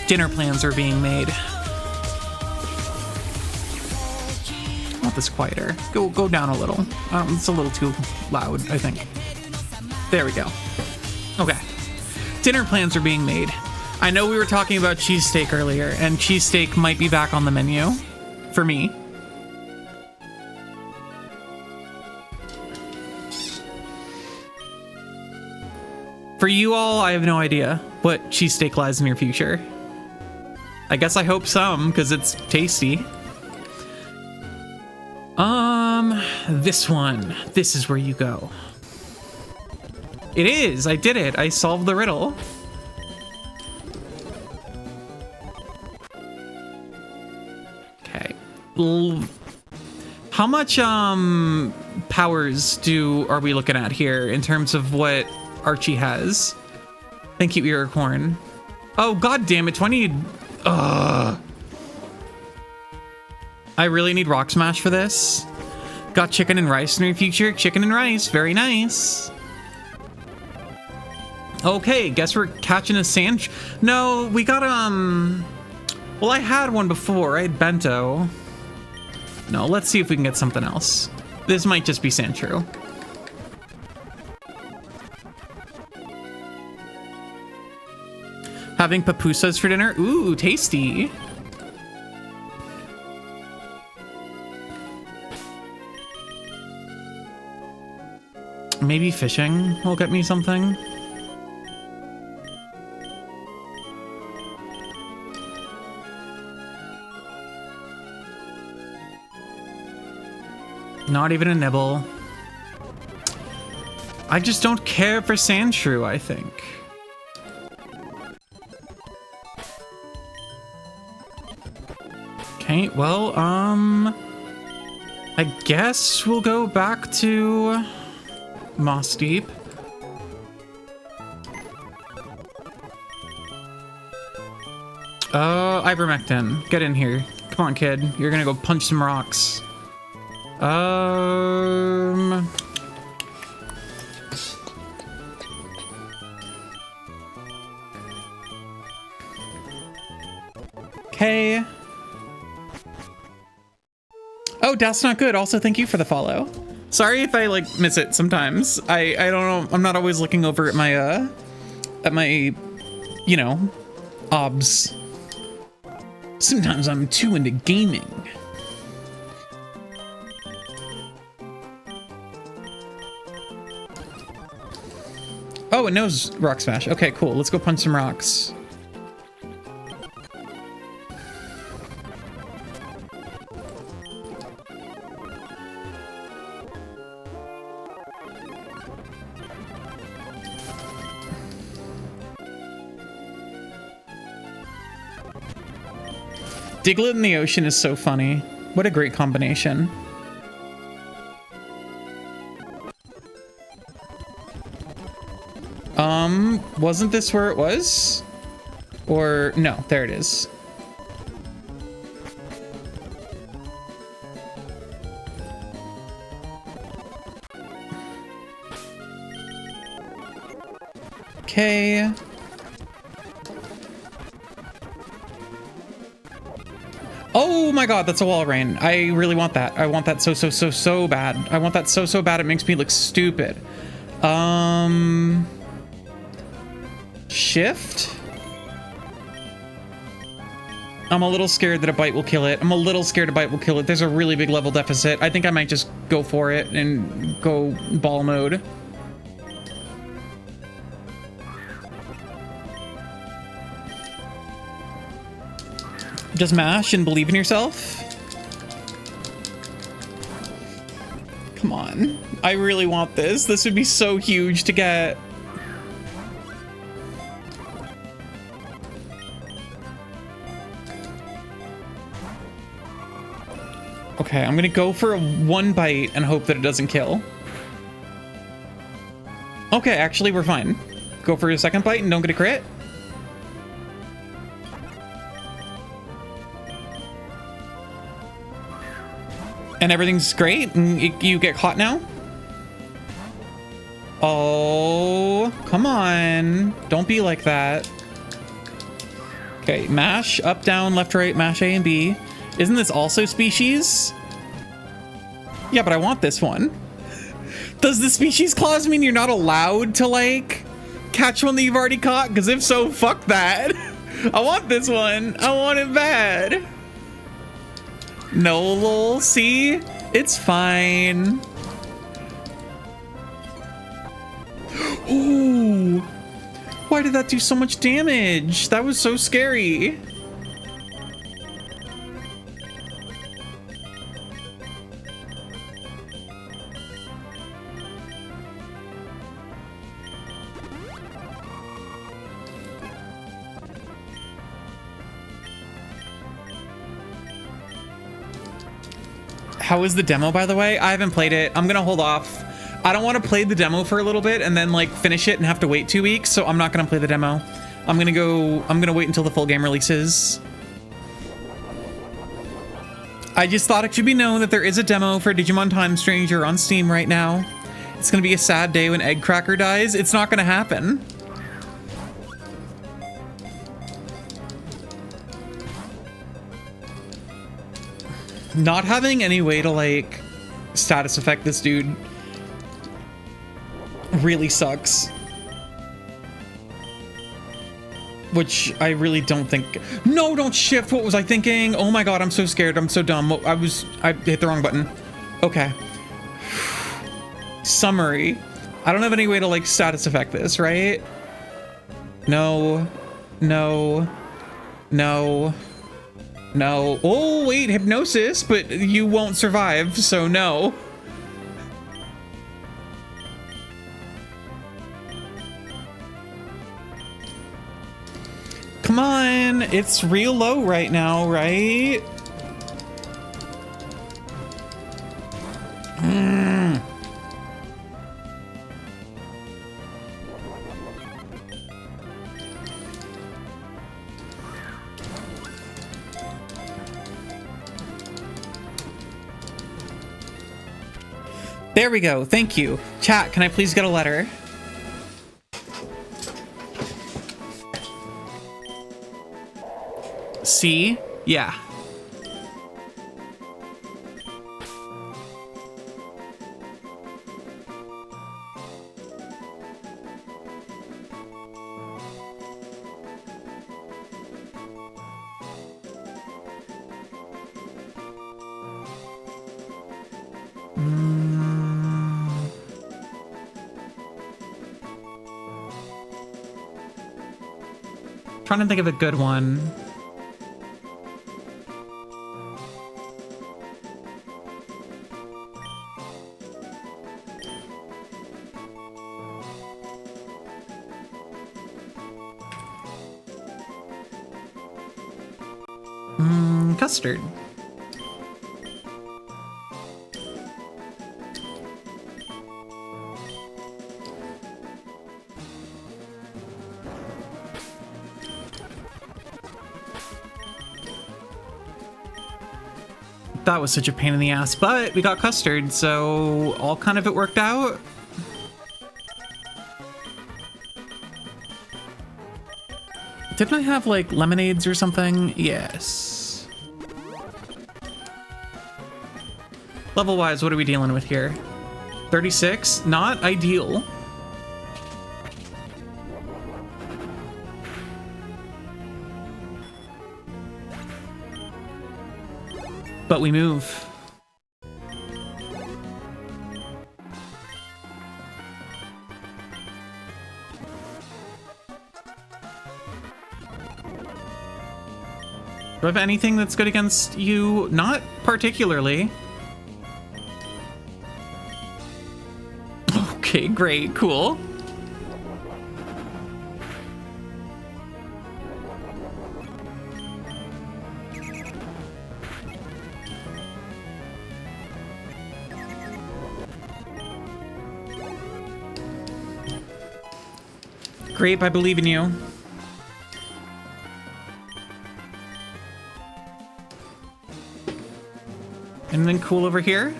Dinner plans are being made. want this quieter. Go down a little. It's a little too loud, I think. There we go. Okay. Dinner plans are being made. I know we were talking about cheesesteak earlier, and cheesesteak might be back on the menu for me. For you all, I have no idea what cheesesteak lies in your future. I guess I hope some, because it's tasty. This one. This is where you go. It is! I did it! I solved the riddle. Okay. How much, powers are we looking at here in terms of what Archie has? Thank you, Earcorn. Oh, god damn it, do I need... Ugh. I really need Rock Smash for this. Got chicken and rice in your future. Chicken and rice, very nice. Okay, guess we're catching a sand... No, we got, well, I had one before. I had bento. No, let's see if we can get something else. This might just be Sandshrew. Having pupusas for dinner? Ooh, tasty. Maybe fishing will get me something. Not even a nibble. I just don't care for Sandshrew, I think. Okay, well, I guess we'll go back to Moss Deep. Ivermectin, get in here. Come on, kid. You're gonna go punch some rocks. Okay. Oh, that's not good. Also, thank you for the follow. Sorry if I like miss it sometimes. I don't know. I'm not always looking over at my you know, obs. Sometimes I'm too into gaming. Oh, it knows Rock Smash. Okay, cool. Let's go punch some rocks. Diglett in the ocean is so funny. What a great combination. Wasn't this where it was? Or no, there it is. Okay. Oh my god, that's a wall rain. I really want that. I want that so bad. I want that so bad it makes me look stupid. Shift? I'm a little scared that a bite will kill it. I'm a little scared a bite will kill it. There's a really big level deficit. I think I might just go for it and go ball mode. Just mash and believe in yourself. Come on. I really want this. This would be so huge to get. Okay, I'm gonna go for one bite and hope that it doesn't kill. Okay, actually, we're fine. Go for a second bite and don't get a crit. And everything's great, and you get caught now? Oh, come on. Don't be like that. Okay, mash, up, down, left, right, mash A and B. Isn't this also species? Yeah, but I want this one. Does the species clause mean you're not allowed to, like, catch one that you've already caught? Because if so, fuck that. I want this one. I want it bad. No, lol. See? It's fine. Ooh. Why did that do so much damage? That was so scary. How is the demo, by the way? I haven't played it. I'm gonna hold off. I don't want to play the demo for a little bit and then like finish it and have to wait 2 weeks, so I'm not gonna play the demo. I'm gonna wait until the full game releases. I just thought it should be known that there is a demo for Digimon Time Stranger on Steam right now. It's gonna be a sad day when Eggcracker dies. It's not gonna happen. Not having any way to like status affect this dude really sucks. Which I really don't think. No, don't shift. What was I thinking? Oh my god, I'm so scared. I'm so dumb. I hit the wrong button. Okay. Summary. I don't have any way to like status affect this, right? No. No. No. No. Oh, wait, hypnosis, but you won't survive, so no. Come on, it's real low right now, right? There we go. Thank you. Chat, can I please get a letter? C? Yeah. Trying to think of a good one. Custard. That was such a pain in the ass, but we got custard, so all kind of it worked out. Didn't I have like lemonades or something? Yes. Level wise, what are we dealing with here? 36? Not ideal. But we move. Do I have anything that's good against you? Not particularly. Okay, great, cool. Grape, I believe in you. Anything cool over here?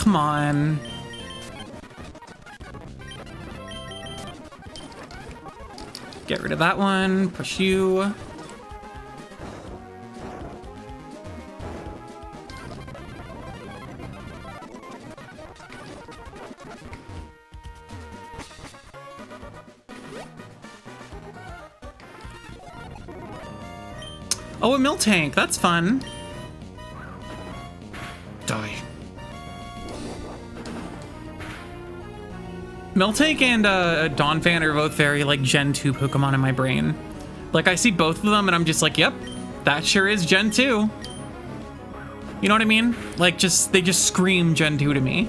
come on. Get rid of that one. Push you. Oh, a milk tank. That's fun. Die. Miltank and Donphan are both very like Gen 2 Pokemon in my brain. Like I see both of them and I'm just like, yep, that sure is Gen 2. You know what I mean? Like they just scream Gen 2 to me.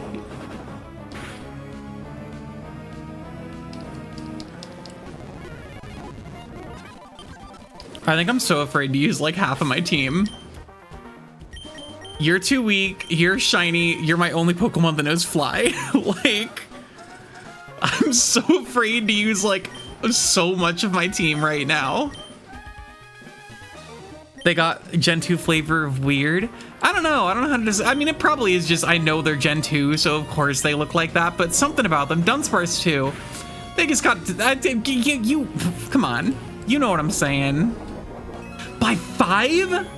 I think I'm so afraid to use like half of my team. You're too weak, you're shiny, you're my only Pokemon that knows fly. Like, I'm so afraid to use like so much of my team right now. They got Gen 2 flavor of weird. I don't know how to I mean, it probably is just, I know they're Gen 2, so of course they look like that, but something about them, Dunsparce too. They just got, you, come on. You know what I'm saying. By 5?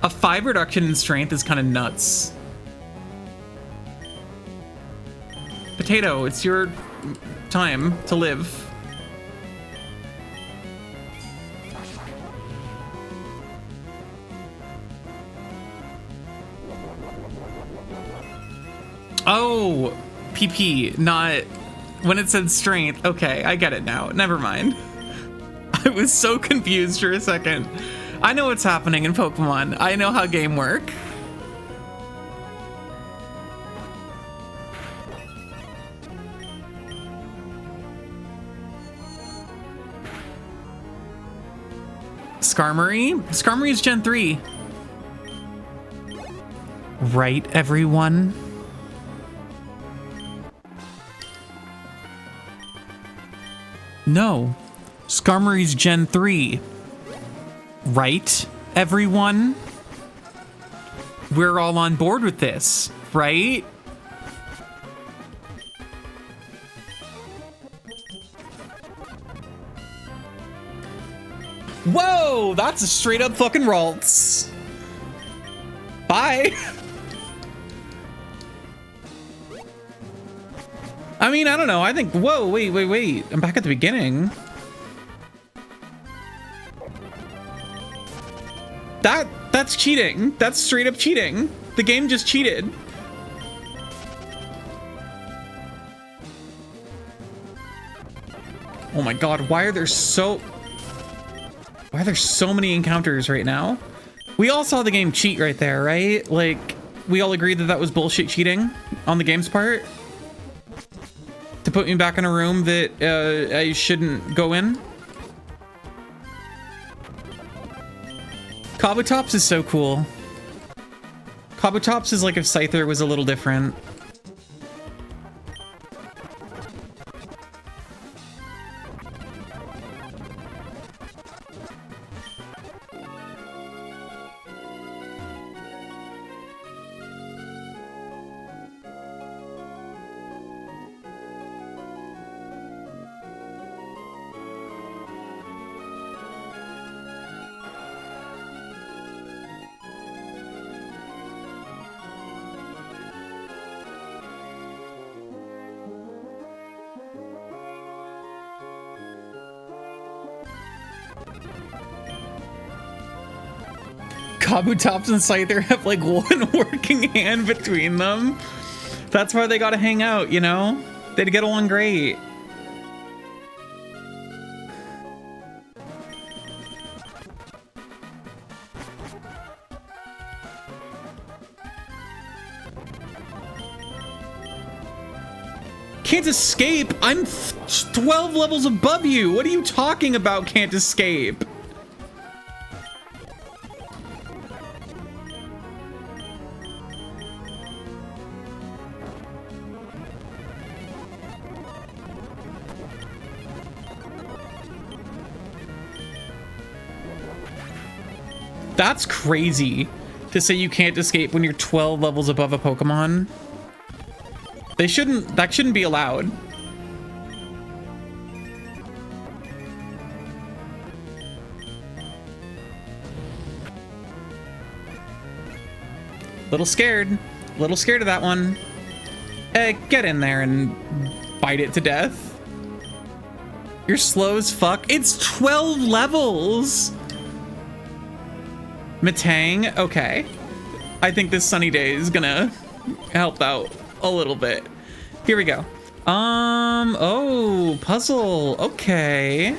A 5 reduction in strength is kind of nuts. Potato, it's your time to live. Oh, PP, not when it said strength. Okay, I get it now. Never mind. I was so confused for a second. I know what's happening in Pokemon. I know how game work. Skarmory? Skarmory is Gen 3. Right, everyone? No. Skarmory's Gen 3. Right, everyone? We're all on board with this, right? Whoa, that's a straight up fucking Ralts. Bye. I mean, I don't know. I think, whoa, wait. I'm back at the beginning. That's cheating. That's straight up cheating. The game just cheated. Oh my god, why are there so many encounters right now? We all saw the game cheat right there, right? Like, we all agreed that was bullshit cheating on the game's part? To put me back in a room that I shouldn't go in? Kabutops is so cool. Kabutops is like if Scyther was a little different. Kabutops and Scyther have like one working hand between them. That's why they gotta hang out, you know? They'd get along great. Can't escape? I'm 12 levels above you. What are you talking about, can't escape? That's crazy. to say you can't escape when you're 12 levels above a Pokemon. That shouldn't be allowed. Little scared of that one. Get in there and bite it to death. You're slow as fuck. It's 12 levels. Matang, okay. I think this sunny day is gonna help out a little bit. Here we go. Oh, puzzle, okay.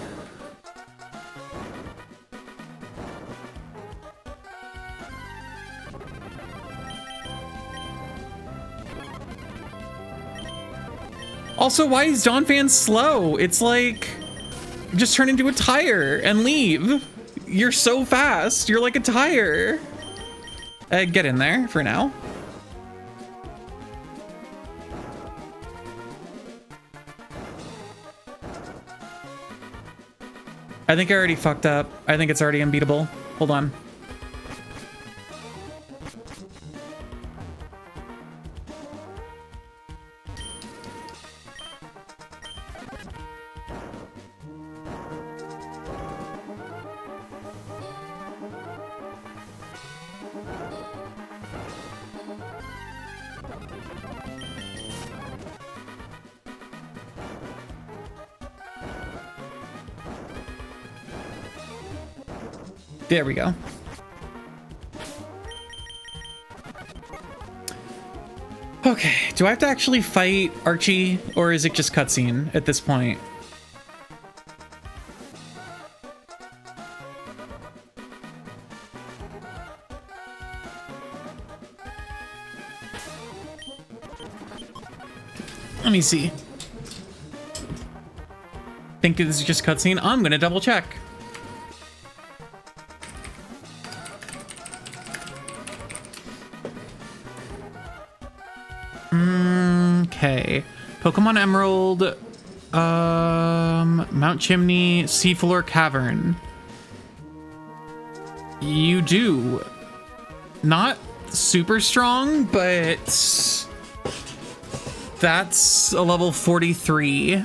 Also, why is Donphan slow? It's like, just turn into a tire and leave. You're so fast. You're like a tire. Get in there for now. I think I already fucked up. I think it's already unbeatable. Hold on. There we go. Okay, do I have to actually fight Archie, or is it just cutscene at this point? Let me see. Think this is just cutscene? I'm gonna double check. Okay, Pokemon Emerald, Mount Chimney, Seafloor Cavern. You do. Not super strong, but that's a level 43.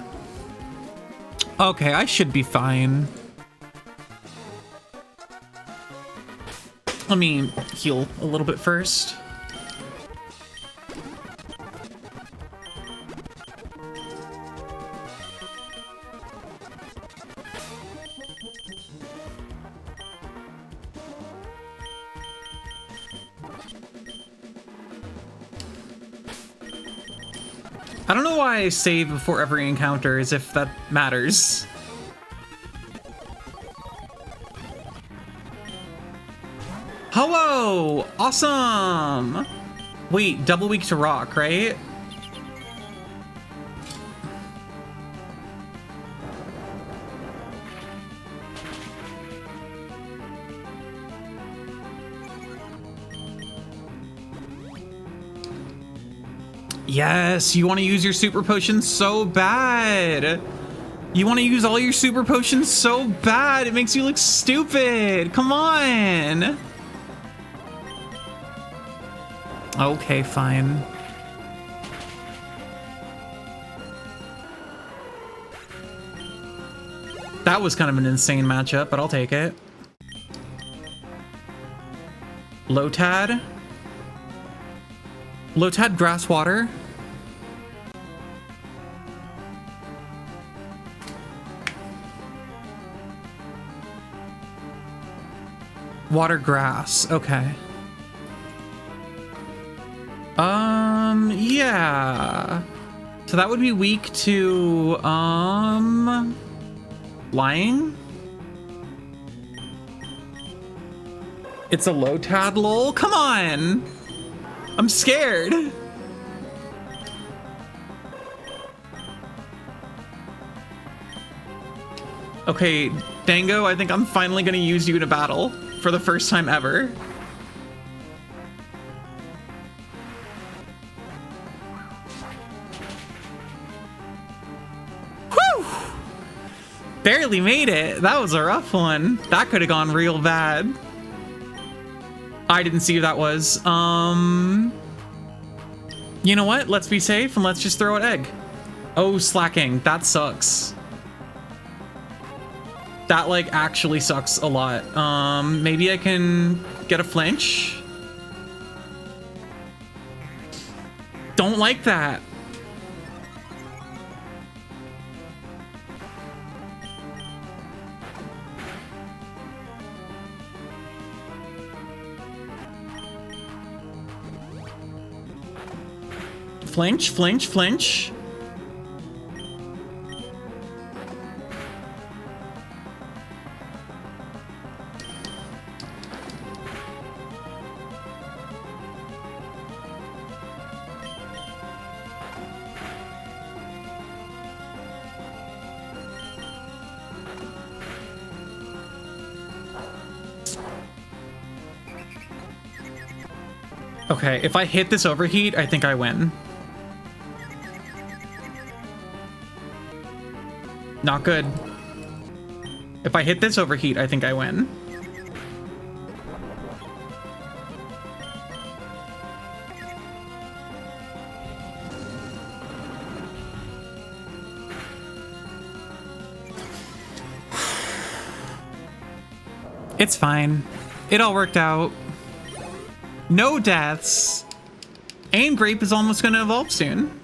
Okay, I should be fine. Let me heal a little bit first. I don't know why I save before every encounter, as if that matters. Hello! Awesome! Wait, double weak to rock, right? Yes, you want to use your super potions so bad. You want to use all your super potions so bad. It makes you look stupid. Come on. Okay, fine. That was kind of an insane matchup, but I'll take it. Lotad. Lotad grass water. Water grass, okay. Yeah. So that would be weak to, lying? It's a Lotad, lol? Come on! I'm scared. Okay, Dango, I think I'm finally gonna use you in a battle for the first time ever. Whew! Barely made it. That was a rough one. That could have gone real bad. I didn't see who that was. You know what? Let's be safe and let's just throw an egg. Oh, slacking. That sucks. That, like, actually sucks a lot. Maybe I can get a flinch? Don't like that. Flinch, flinch, flinch. Okay, if I hit this overheat, I think I win. Not good. If I hit this overheat, I think I win. It's fine. It all worked out. No deaths. Aim Grape is almost going to evolve soon.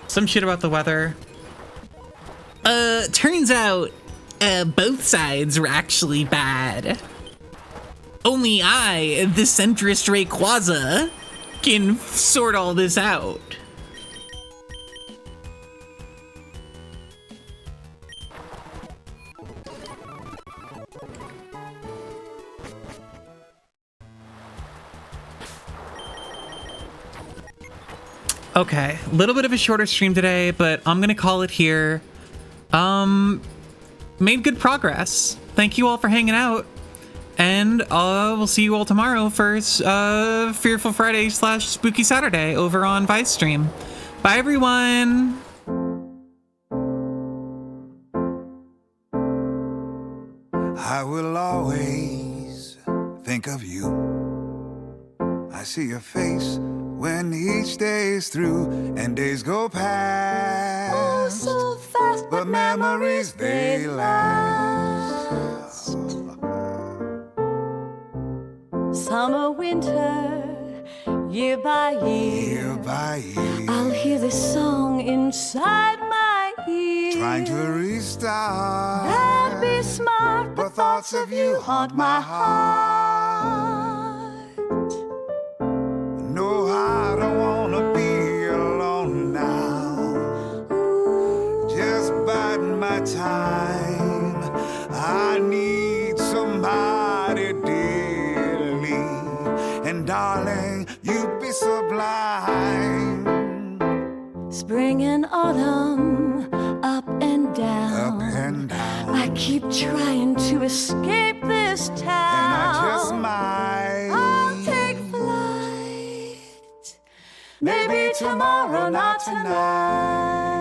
Some shit about the weather. Turns out, both sides were actually bad. Only I, the centrist Rayquaza, can sort all this out. Okay, a little bit of a shorter stream today, but I'm gonna call it here. Made good progress. Thank you all for hanging out. And we'll see you all tomorrow for Fearful Friday / Spooky Saturday over on Vice Stream. Bye, everyone. I will always think of you. I see your face when each day is through and days go past. Oh, so fast, but memories they last. Summer, winter, year by year, Year by year, I'll hear this song inside my ear. trying to restart. And be smart, but thoughts of you haunt my heart. No, I don't wanna be alone now. Just biding my time. I need somebody dearly, and darling, you'd be sublime. Spring and autumn, up and down. Up and down, I keep trying to escape this town. and I just might. I'll take flight. Maybe tomorrow, not tonight.